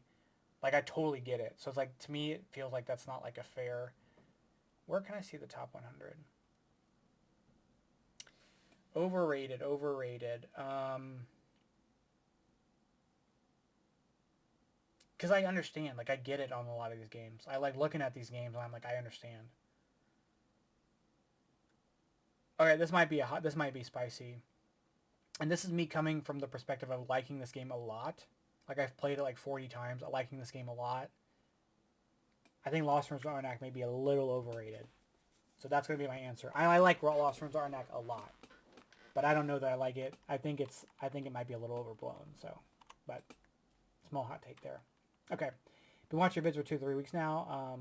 Speaker 1: like I totally get it. So it's like to me, it feels like that's not like a fair. Where can I see the top 100? Overrated, overrated. Because I understand, like I get it on a lot of these games. I like looking at these games, and I'm like, I understand. Okay, this might be spicy, and this is me coming from the perspective of liking this game a lot. Like I've played it like 40 times, liking this game a lot. I think Lost Ruins of Arnak may be a little overrated, so that's gonna be my answer. I like Lost Ruins of Arnak a lot, but I don't know that I like it. I think it might be a little overblown. So, but small hot take there. Okay, been watching your vids for 2 or 3 weeks now.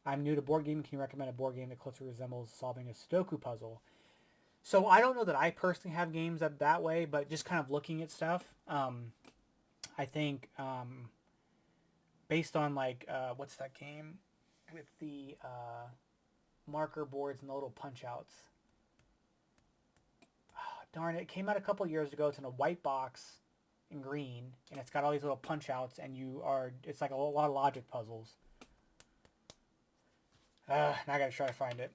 Speaker 1: I'm new to board game. Can you recommend a board game that closely resembles solving a Sudoku puzzle? So I don't know that I personally have games that way, but just kind of looking at stuff, I think based on like what's that game with the marker boards and the little punch outs. Oh, darn it! It came out a couple years ago. It's in a white box in green, and it's got all these little punch outs, and it's like a lot of logic puzzles. Now I gotta try to find it.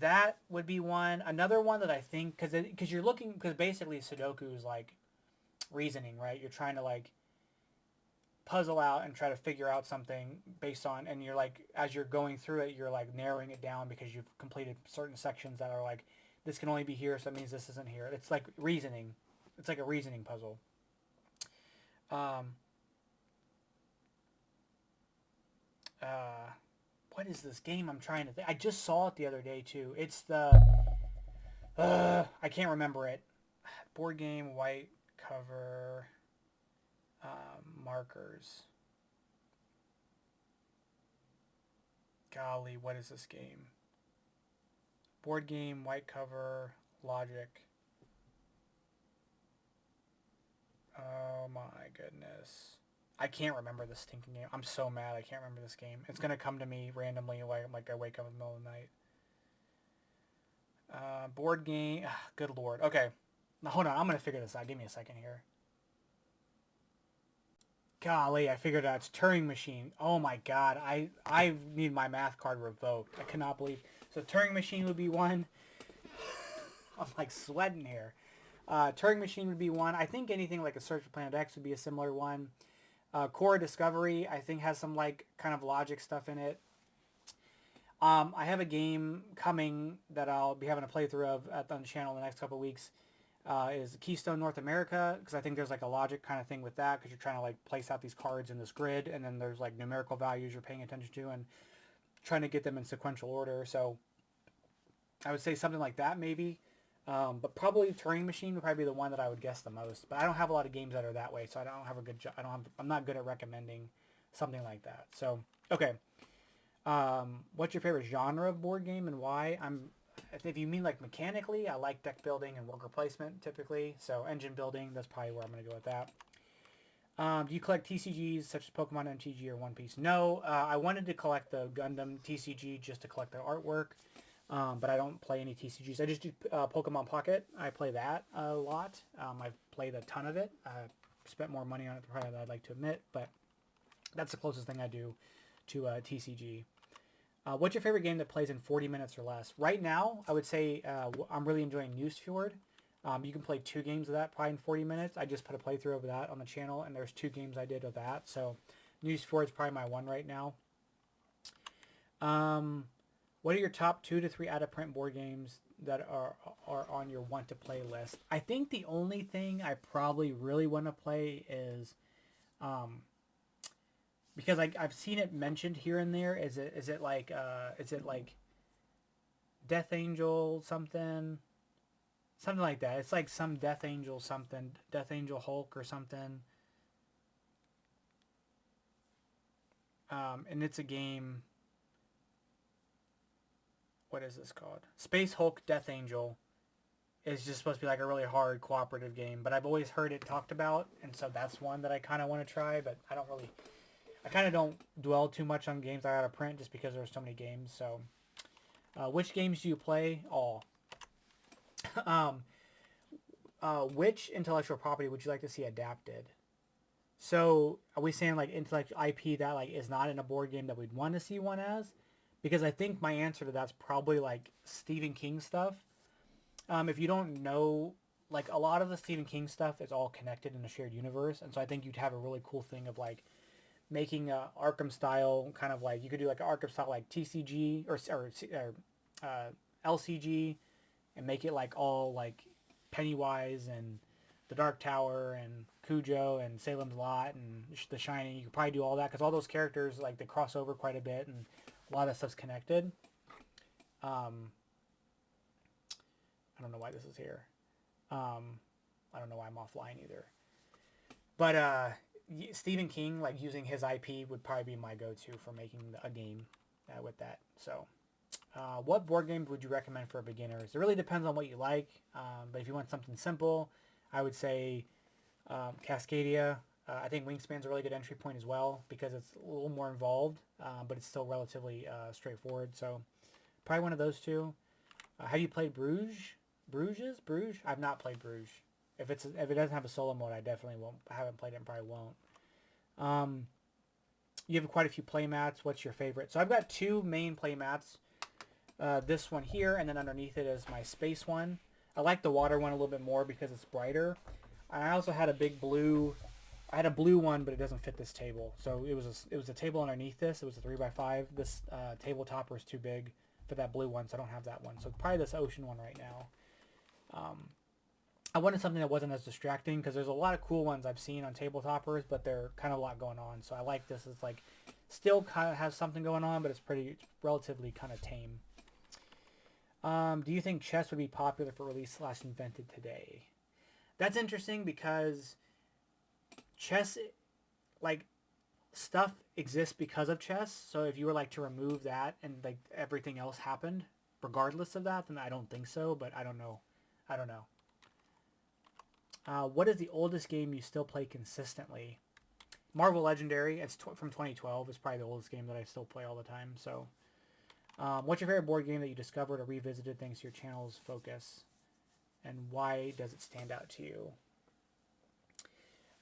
Speaker 1: That would be one. Another one that I think because you're looking because basically Sudoku is like reasoning, right? You're trying to like puzzle out and try to figure out something based on, and you're like as you're going through it, you're like narrowing it down because you've completed certain sections that are like this can only be here, so that means this isn't here. It's like reasoning. It's like a reasoning puzzle. Um, uh, what is this game I'm trying to think? I just saw it the other day too. It's the I can't remember it. Board game, white cover, markers. Golly, what is this game? Board game, white cover, logic. Oh my goodness. I can't remember this stinking game. I'm so mad I can't remember this game. It's gonna come to me randomly like I wake up in the middle of the night. Board game. Good lord. Okay. Now, hold on. I'm gonna figure this out. Give me a second here. Golly, I figured out it's Turing Machine. Oh my god. I need my math card revoked. I cannot believe. So Turing Machine would be one. I'm like sweating here. Turing Machine would be one. I think anything like a Search for Planet X would be a similar one. Core Discovery, I think, has some like kind of logic stuff in it. I have a game coming that I'll be having a playthrough of on the channel in the next couple of weeks. Is Keystone North America, because I think there's like a logic kind of thing with that, because you're trying to like place out these cards in this grid, and then there's like numerical values you're paying attention to and trying to get them in sequential order. So I would say something like that maybe. But probably Turing Machine would probably be the one that I would guess the most. But I don't have a lot of games that are that way, so I don't have a good. I'm not good at recommending something like that. So okay, what's your favorite genre of board game and why? If you mean like mechanically, I like deck building and worker placement typically. So engine building, that's probably where I'm going to go with that. Do you collect TCGs such as Pokemon MTG or One Piece? No, I wanted to collect the Gundam TCG just to collect the artwork. But I don't play any TCGs. I just do Pokemon Pocket. I play that a lot. I've played a ton of it. spent more money on it probably than I'd like to admit, but that's the closest thing I do to TCG. What's your favorite game that plays in 40 minutes or less? Right now, I would say I'm really enjoying Newsfjord. You can play 2 games of that probably in 40 minutes. I just put a playthrough of that on the channel, and there's 2 games I did of that. So Newsfjord is probably my one right now. What are your top 2 to 3 out-of-print board games that are on your want-to-play list? I think the only thing I probably really want to play is... because I've seen it mentioned here and there. Is it like Death Angel something like that? It's like some Death Angel something, Death Angel Hulk or something. And it's a game. What is this called? Space Hulk Death Angel is just supposed to be like a really hard cooperative game, but I've always heard it talked about, and so that's one that I kind of want to try, but I kind of don't dwell too much on games I got to print just because there's so many games. So, which games do you play? All. Which intellectual property would you like to see adapted? So, are we saying like intellectual IP that like is not in a board game that we'd want to see one as? Because I think my answer to that's probably like Stephen King stuff. If you don't know, like a lot of the Stephen King stuff is all connected in a shared universe, and so I think you'd have a really cool thing of like making a Arkham style kind of like you could do like an Arkham style like TCG or LCG, and make it like all like Pennywise and the Dark Tower and Cujo and Salem's Lot and The Shining. You could probably do all that because all those characters like they cross over quite a bit and a lot of that stuff's connected. I don't know why this is here. I don't know why I'm offline either. But Stephen King, like using his IP would probably be my go-to for making a game with that. So what board games would you recommend for beginners? It really depends on what you like. But if you want something simple, I would say Cascadia. I think Wingspan's a really good entry point as well because it's a little more involved, but it's still relatively straightforward. So probably one of those 2. Have you played Bruges? Bruges? I've not played Bruges. If it doesn't have a solo mode, I definitely won't. I haven't played it and probably won't. You have quite a few play mats. What's your favorite? So I've got 2 main play mats. This one here, and then underneath it is my space one. I like the water one a little bit more because it's brighter. I also had a big blue. I had a blue one, but it doesn't fit this table. So it was a table underneath this. It was a 3x5. This table topper is too big for that blue one, so I don't have that one. So probably this ocean one right now. I wanted something that wasn't as distracting because there's a lot of cool ones I've seen on table toppers, but they're kind of a lot going on. So I like this. It's like still kind of has something going on, but it's relatively kind of tame. Do you think chess would be popular for release / invented today? That's interesting because chess, like, stuff exists because of chess. So if you were like to remove that and like everything else happened regardless of that, then I don't think so. But I don't know. What is the oldest game you still play consistently? Marvel Legendary. It's from 2012. It's probably the oldest game that I still play all the time. So, what's your favorite board game that you discovered or revisited thanks to your channel's focus, and why does it stand out to you?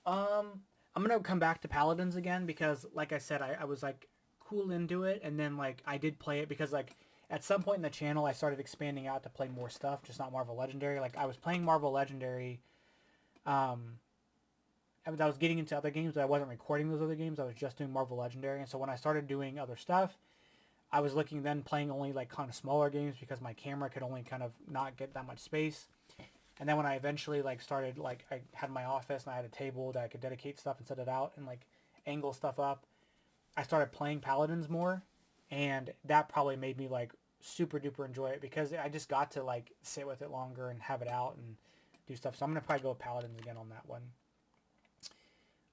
Speaker 1: I'm gonna come back to Paladins again because, like I said, I was like cool into it, and then like I did play it because like at some point in the channel I started expanding out to play more stuff, just not Marvel Legendary. Like I was playing Marvel Legendary. I was getting into other games, but I wasn't recording those other games. I was just doing Marvel Legendary, and so when I started doing other stuff, I was playing only like kind of smaller games because my camera could only kind of not get that much space. And then when I eventually like started, like I had my office and I had a table that I could dedicate stuff and set it out and like angle stuff up, I started playing Paladins more, and that probably made me like super duper enjoy it because I just got to like sit with it longer and have it out and do stuff. So I'm gonna probably go with Paladins again on that one.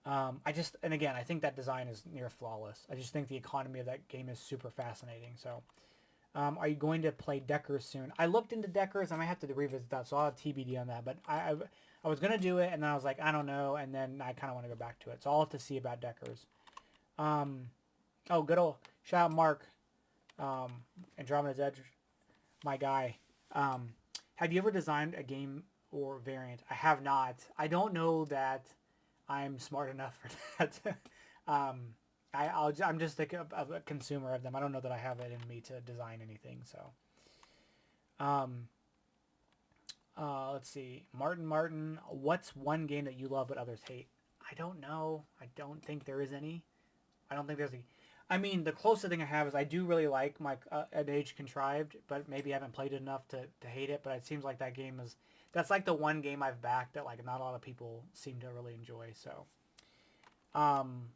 Speaker 1: And again, I think that design is near flawless. I just think the economy of that game is super fascinating. So, are you going to play Deckers soon? I looked into Deckers. I might have to revisit that, so I'll have TBD on that. But I was going to do it, and then I was like, I don't know, and then I kind of want to go back to it. So I'll have to see about Deckers. Oh, good old shout out Mark, Andromeda's Edge, my guy. Have you ever designed a game or variant? I have not. I don't know that I'm smart enough for that. I'm just a consumer of them. I don't know that I have it in me to design anything. So, um, let's see. Martin, what's one game that you love but others hate? I don't know. I don't think there is any. I don't think there's a. I mean, the closest thing I have is I do really like my An Age Contrived, but maybe I haven't played it enough to hate it. But it seems like that game is that's like the one game I've backed that like not a lot of people seem to really enjoy. So, um,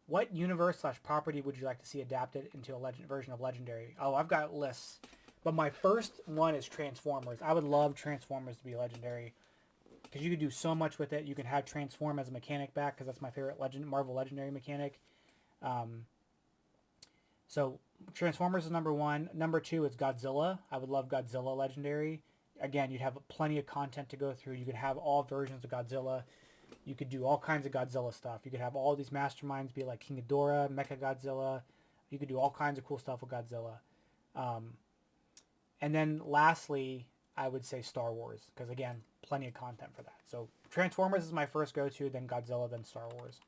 Speaker 1: what universe slash property would you like to see adapted into a legend version of Legendary? Oh, I've got lists, but my first one is Transformers. I would love Transformers to be Legendary because you could do so much with it. You can have Transform as a mechanic back because that's my favorite Marvel Legendary mechanic. Um, so Transformers is number one. Number two is Godzilla. I would love Godzilla Legendary. Again, you'd have plenty of content to go through. You could have all versions of Godzilla. You could do all kinds of Godzilla stuff. You could have all these masterminds be like King Ghidorah, Mecha Godzilla. You could do all kinds of cool stuff with Godzilla. Um, and then lastly, I would say Star Wars because again, plenty of content for that. So Transformers is my first go-to, then Godzilla, then Star Wars.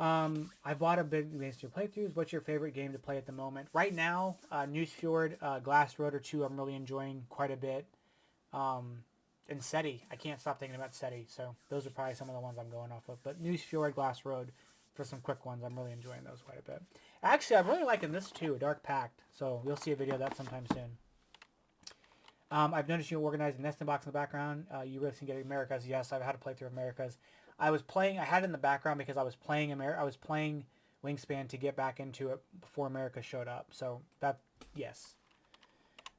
Speaker 1: I bought a big mainstream playthroughs. What's your favorite game to play at the moment? Right now, Newsfjord, Glass Roader 2, I'm really enjoying quite a bit. And SETI, I can't stop thinking about SETI. So those are probably some of the ones I'm going off of. But Newsfjord, Glass Road, for some quick ones, I'm really enjoying those quite a bit. Actually, I'm really liking this too, Dark Pact. So you'll see a video of that sometime soon. I've noticed you organized a nesting box in the background. You really can get Americas. Yes, I've had to play through Americas. I had it in the background because I was playing Wingspan to get back into it before America showed up. So that, yes.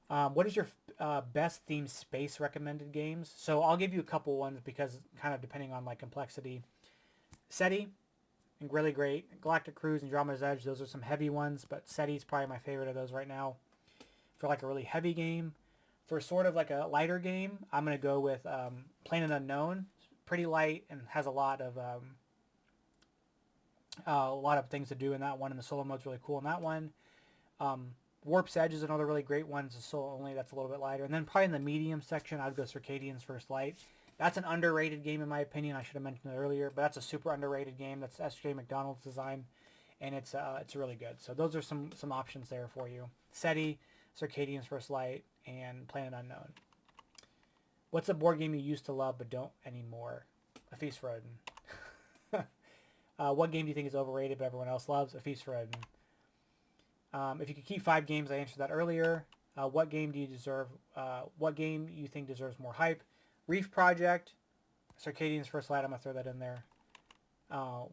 Speaker 1: What is your best themed space recommended games? So I'll give you a couple ones because kind of depending on like complexity. SETI, really great. Galactic Cruise and Andromeda's Edge, those are some heavy ones, but SETI's probably my favorite of those right now. For like a really heavy game. For sort of like a lighter game, I'm going to go with Planet Unknown. It's pretty light and has a lot of things to do in that one, and the solo mode's really cool in that one. Warp's Edge is another really great one. It's a solo only, that's a little bit lighter. And then probably in the medium section, I'd go Circadian's First Light. That's an underrated game in my opinion. I should have mentioned it earlier, but that's a super underrated game. That's S.J. McDonald's design, and it's really good. So those are some options there for you. SETI, Circadian's First Light, and Planet Unknown. What's a board game you used to love but don't anymore? A Feast for Odin. What game do you think is overrated but everyone else loves? A Feast for Odin. If you could keep 5 games, I answered that earlier. What game do you deserve? What game you think deserves more hype? Reef Project, Circadian's First Light. I'm gonna throw that in there.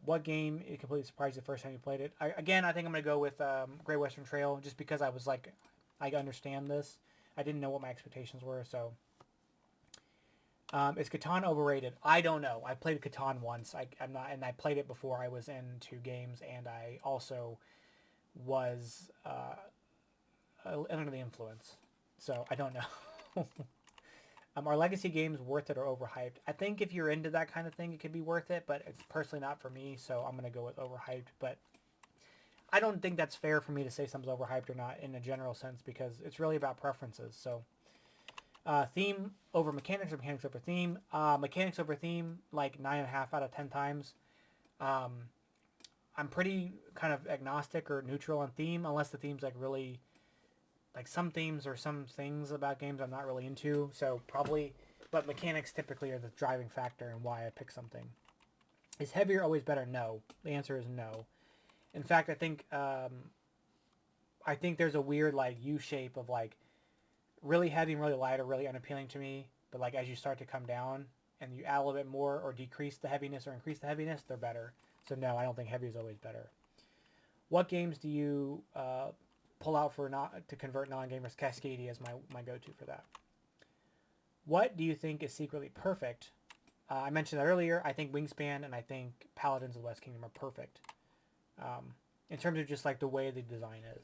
Speaker 1: What game it completely surprised you the first time you played it? I think I'm gonna go with Great Western Trail, just because I was like, I understand this. I didn't know what my expectations were, so. Is Catan overrated? I don't know. I played Catan once. I'm not, and I played it before I was into games, and I also was under the influence. So I don't know. Are legacy games worth it or overhyped? I think if you're into that kind of thing, it could be worth it, but it's personally not for me, so I'm going to go with overhyped. But I don't think that's fair for me to say something's overhyped or not in a general sense, because it's really about preferences. So theme over mechanics or mechanics over theme? Mechanics over theme, like 9.5 out of 10 times. I'm pretty kind of agnostic or neutral on theme, unless the theme's like really, like some themes or some things about games I'm not really into, so probably, but mechanics typically are the driving factor in why I pick something. Is heavier always better? No. The answer is no. In fact, I think there's a weird like U shape of like really heavy and really light are really unappealing to me, but like as you start to come down and you add a little bit more or decrease the heaviness or increase the heaviness, they're better. So no, I don't think heavy is always better. What games do you pull out for not to convert non-gamers? Cascadia is my go-to for that. What do you think is secretly perfect? I mentioned that earlier. I think Wingspan and I think Paladins of the West Kingdom are perfect. In terms of just like the way the design is.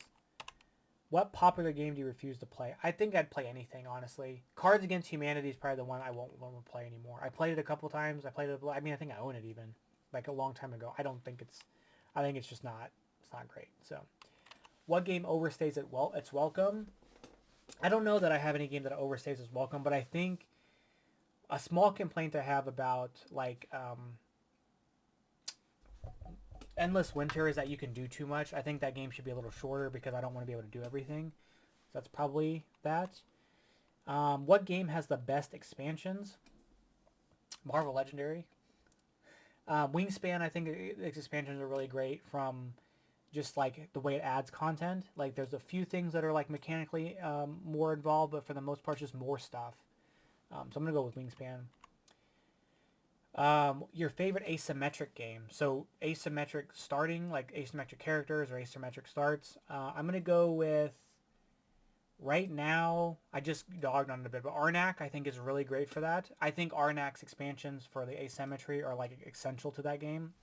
Speaker 1: What popular game do you refuse to play? I think I'd play anything, honestly. Cards Against Humanity is probably the one I won't play anymore. I played it a couple times. I think I own it even, like a long time ago. I think it's just not, it's not great. So, what game overstays its welcome? I don't know that I have any game that overstays its welcome, but I think a small complaint I have about like Endless Winter is that you can do too much. I think that game should be a little shorter because I don't want to be able to do everything. So that's probably that. What game has the best expansions? Marvel Legendary. Wingspan, I think its expansions are really great from just like the way it adds content. Like there's a few things that are like mechanically more involved, but for the most part, just more stuff. So I'm gonna go with Wingspan. Your favorite asymmetric game. So asymmetric starting, like asymmetric characters or asymmetric starts. I'm gonna go with right now. I just dogged on it a bit, but Arnak I think is really great for that. I think Arnak's expansions for the asymmetry are like essential to that game.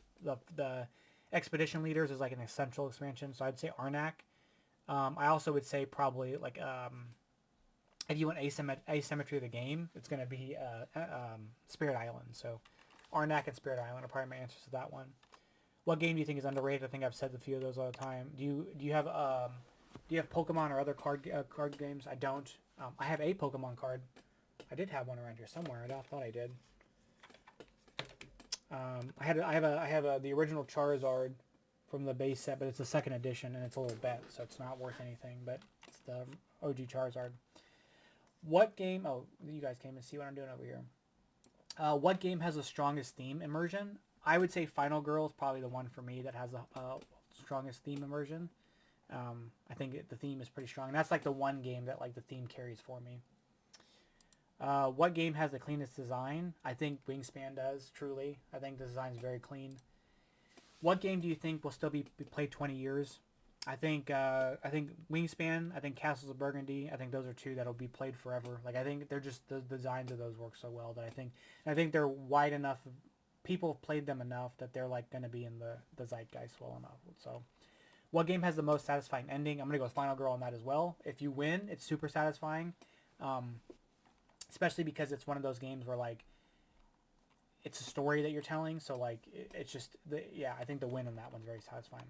Speaker 1: The Expedition Leaders is like an essential expansion, so I'd say Arnak. I also would say probably like if you want asymmetry of the game, it's going to be Spirit Island. So Arnak and Spirit Island are probably my answers to that one. What game do you think is underrated? I think I've said a few of those all the time. Do you have Pokemon or other card games? I don't. I have a Pokemon card. I did have one around here somewhere. I thought I did. I have the original Charizard from the base set, but it's the second edition and it's a little bent, so it's not worth anything. But it's the OG Charizard. What game? Oh, you guys came and see what I'm doing over here. What game has the strongest theme immersion? I would say Final Girl is probably the one for me that has the strongest theme immersion. I think the theme is pretty strong. And that's like the one game that like the theme carries for me. What game has the cleanest design? I think Wingspan does, truly. I think the design is very clean. What game do you think will still be played 20 years? I think Wingspan, I think Castles of Burgundy, I think those are two that'll be played forever. Like I think they're just the designs of those work so well that I think they're wide enough. People have played them enough that they're like going to be in the zeitgeist well enough. So, what game has the most satisfying ending? I'm going to go with Final Girl on that as well. If you win, it's super satisfying. Especially because it's one of those games where like it's a story that you're telling, so like it's just I think the win on that one's very satisfying.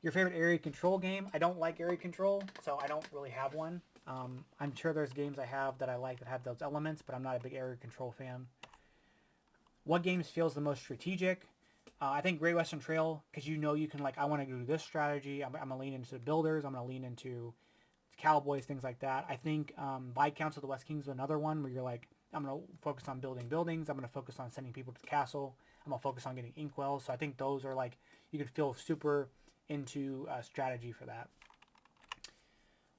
Speaker 1: Your favorite area control game? I don't like area control, so I don't really have one. I'm sure there's games I have that I like that have those elements, but I'm not a big area control fan. What games feels the most strategic? I think Great Western Trail, because you can like, I want to do this strategy. I'm going to lean into builders. I'm going to lean into cowboys, things like that. I think Viscounts of the West Kings is another one where you're like, I'm going to focus on building buildings. I'm going to focus on sending people to the castle. I'm going to focus on getting inkwells. So I think those are like, you could feel super into strategy for that.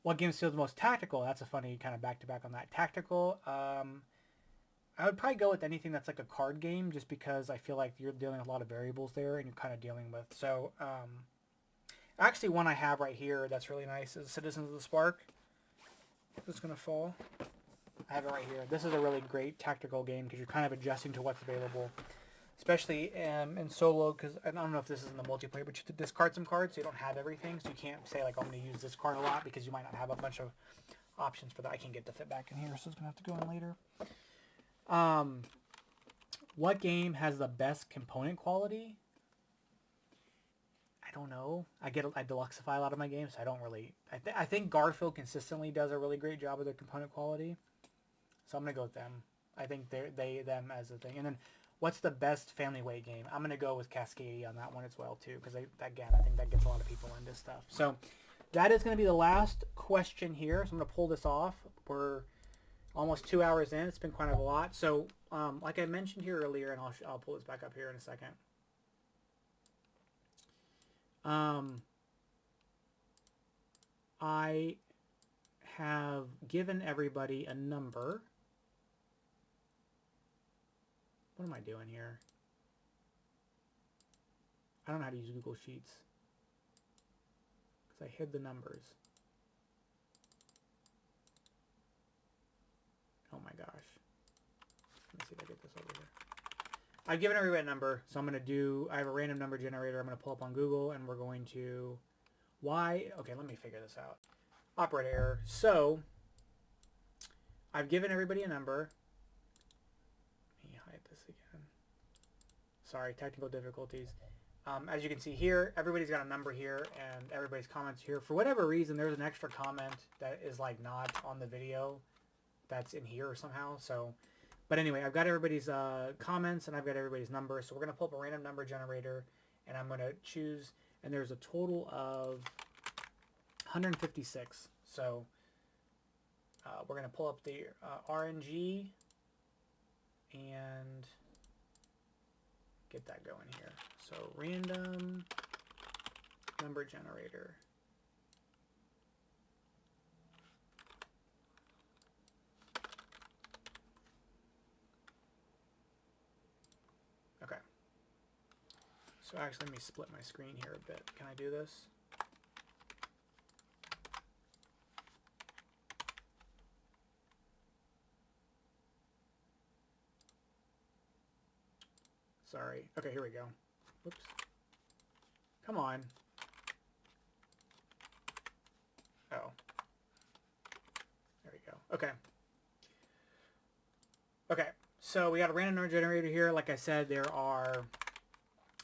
Speaker 1: What games feel the most tactical? That's a funny kind of back-to-back on that. Tactical, I would probably go with anything that's like a card game just because I feel like you're dealing with a lot of variables there and you're kind of dealing with. So, actually one I have right here that's really nice is Citizens of the Spark. It's going to fall. I have it right here. This is a really great tactical game because you're kind of adjusting to what's available. Especially in solo, because I don't know if this is in the multiplayer, but you have to discard some cards, so you don't have everything. So you can't say, like, I'm going to use this card a lot because you might not have a bunch of options for that. I can't get to fit back in here, so it's going to have to go in later. What game has the best component quality? I don't know. I deluxify a lot of my games, so I don't really... I think Garfield consistently does a really great job with their component quality. So I'm going to go with them. I think them as a thing. And then... what's the best family weight game? I'm going to go with Cascadia on that one as well, too, because, again, I think that gets a lot of people into stuff. So that is going to be the last question here. So I'm going to pull this off. We're almost 2 hours in. It's been quite a lot. So like I mentioned here earlier, and I'll pull this back up here in a second. I have given everybody a number. What am I doing here? I don't know how to use Google Sheets because I hid the numbers. Oh my gosh. Let me see if I get this over here. I've given everybody a number, so I'm going to I have a random number generator I'm going to pull up on Google, and we're going to, okay, let me figure this out. Operator error. So, I've given everybody a number. Let me hide this again. Sorry, technical difficulties. As you can see here, everybody's got a number here, and everybody's comments here. For whatever reason, there's an extra comment that is like not on the video that's in here somehow. So, but anyway, I've got everybody's comments, and I've got everybody's number. So we're going to pull up a random number generator, and I'm going to choose, and there's a total of 156. So we're going to pull up the RNG and get that going here. So random number generator. Okay. So actually, let me split my screen here a bit. Can I do this? Sorry. Okay, here we go. Whoops. Come on. Oh. There we go. Okay. Okay. So we got a random number generator here. Like I said, there are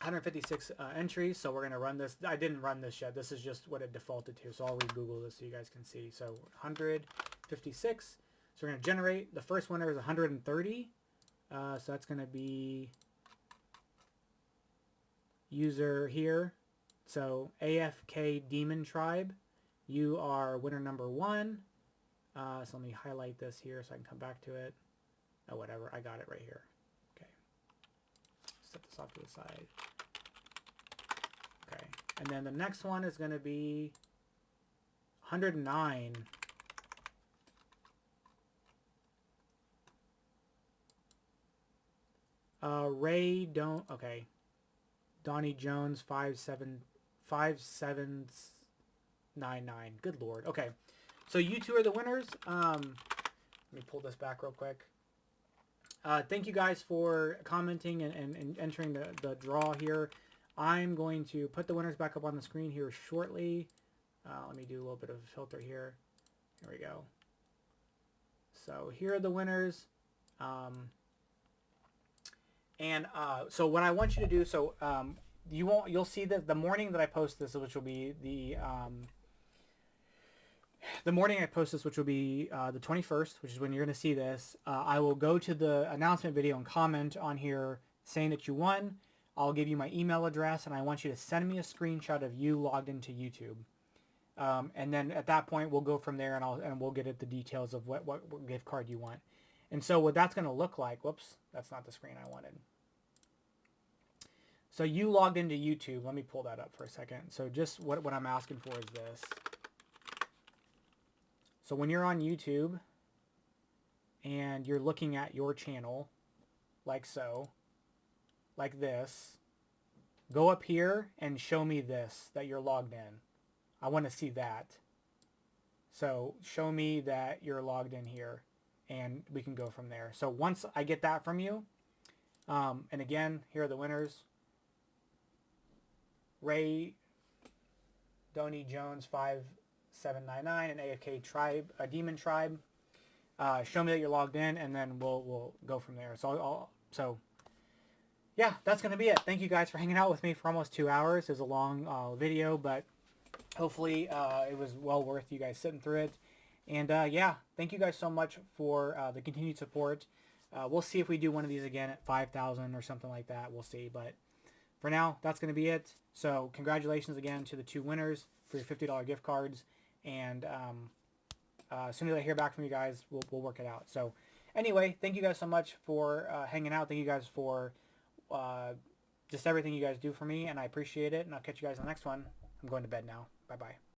Speaker 1: 156 entries. So we're going to run this. I didn't run this yet. This is just what it defaulted to. So I'll re-Google this so you guys can see. So 156. So we're going to generate. The first winner is 130. So that's going to be user here. So AFK Demon Tribe, you are winner number 1. So let me highlight this here so I can come back to it. Oh, whatever. I got it right here. Okay. Set this off to the side. Okay. And then the next one is going to be 109. Ray don't. Okay. Donnie Jones 5799. Good Lord. Okay. So you two are the winners. Let me pull this back real quick. Thank you guys for commenting and entering the draw here. I'm going to put the winners back up on the screen here shortly. Let me do a little bit of a filter here. Here we go. So here are the winners. So what I want you to do, so you'll see that the morning that I post this, which will be the morning I post this, which will be the 21st, which is when you're going to see this. I will go to the announcement video and comment on here saying that you won. I'll give you my email address, and I want you to send me a screenshot of you logged into YouTube. And then at that point, we'll go from there, and we'll get at the details of what gift card you want. And so what that's going to look like, whoops, that's not the screen I wanted. So you logged into YouTube. Let me pull that up for a second. So just what I'm asking for is this. So when you're on YouTube and you're looking at your channel, like so, like this, go up here and show me this, that you're logged in. I want to see that. So show me that you're logged in here, and we can go from there. So once I get that from you, and again, here are the winners. Ray, Donnie Jones 5799, and AFK Tribe, a Demon Tribe. Show me that you're logged in, and then we'll go from there. So yeah, that's gonna be it. Thank you guys for hanging out with me for almost 2 hours. It was a long video, but hopefully it was well worth you guys sitting through it. And yeah, thank you guys so much for the continued support. We'll see if we do one of these again at 5,000 or something like that. We'll see, but for now, that's going to be it. So congratulations again to the 2 winners for your $50 gift cards. And as soon as I hear back from you guys, we'll work it out. So anyway, thank you guys so much for hanging out. Thank you guys for just everything you guys do for me, and I appreciate it. And I'll catch you guys in the next one. I'm going to bed now. Bye-bye.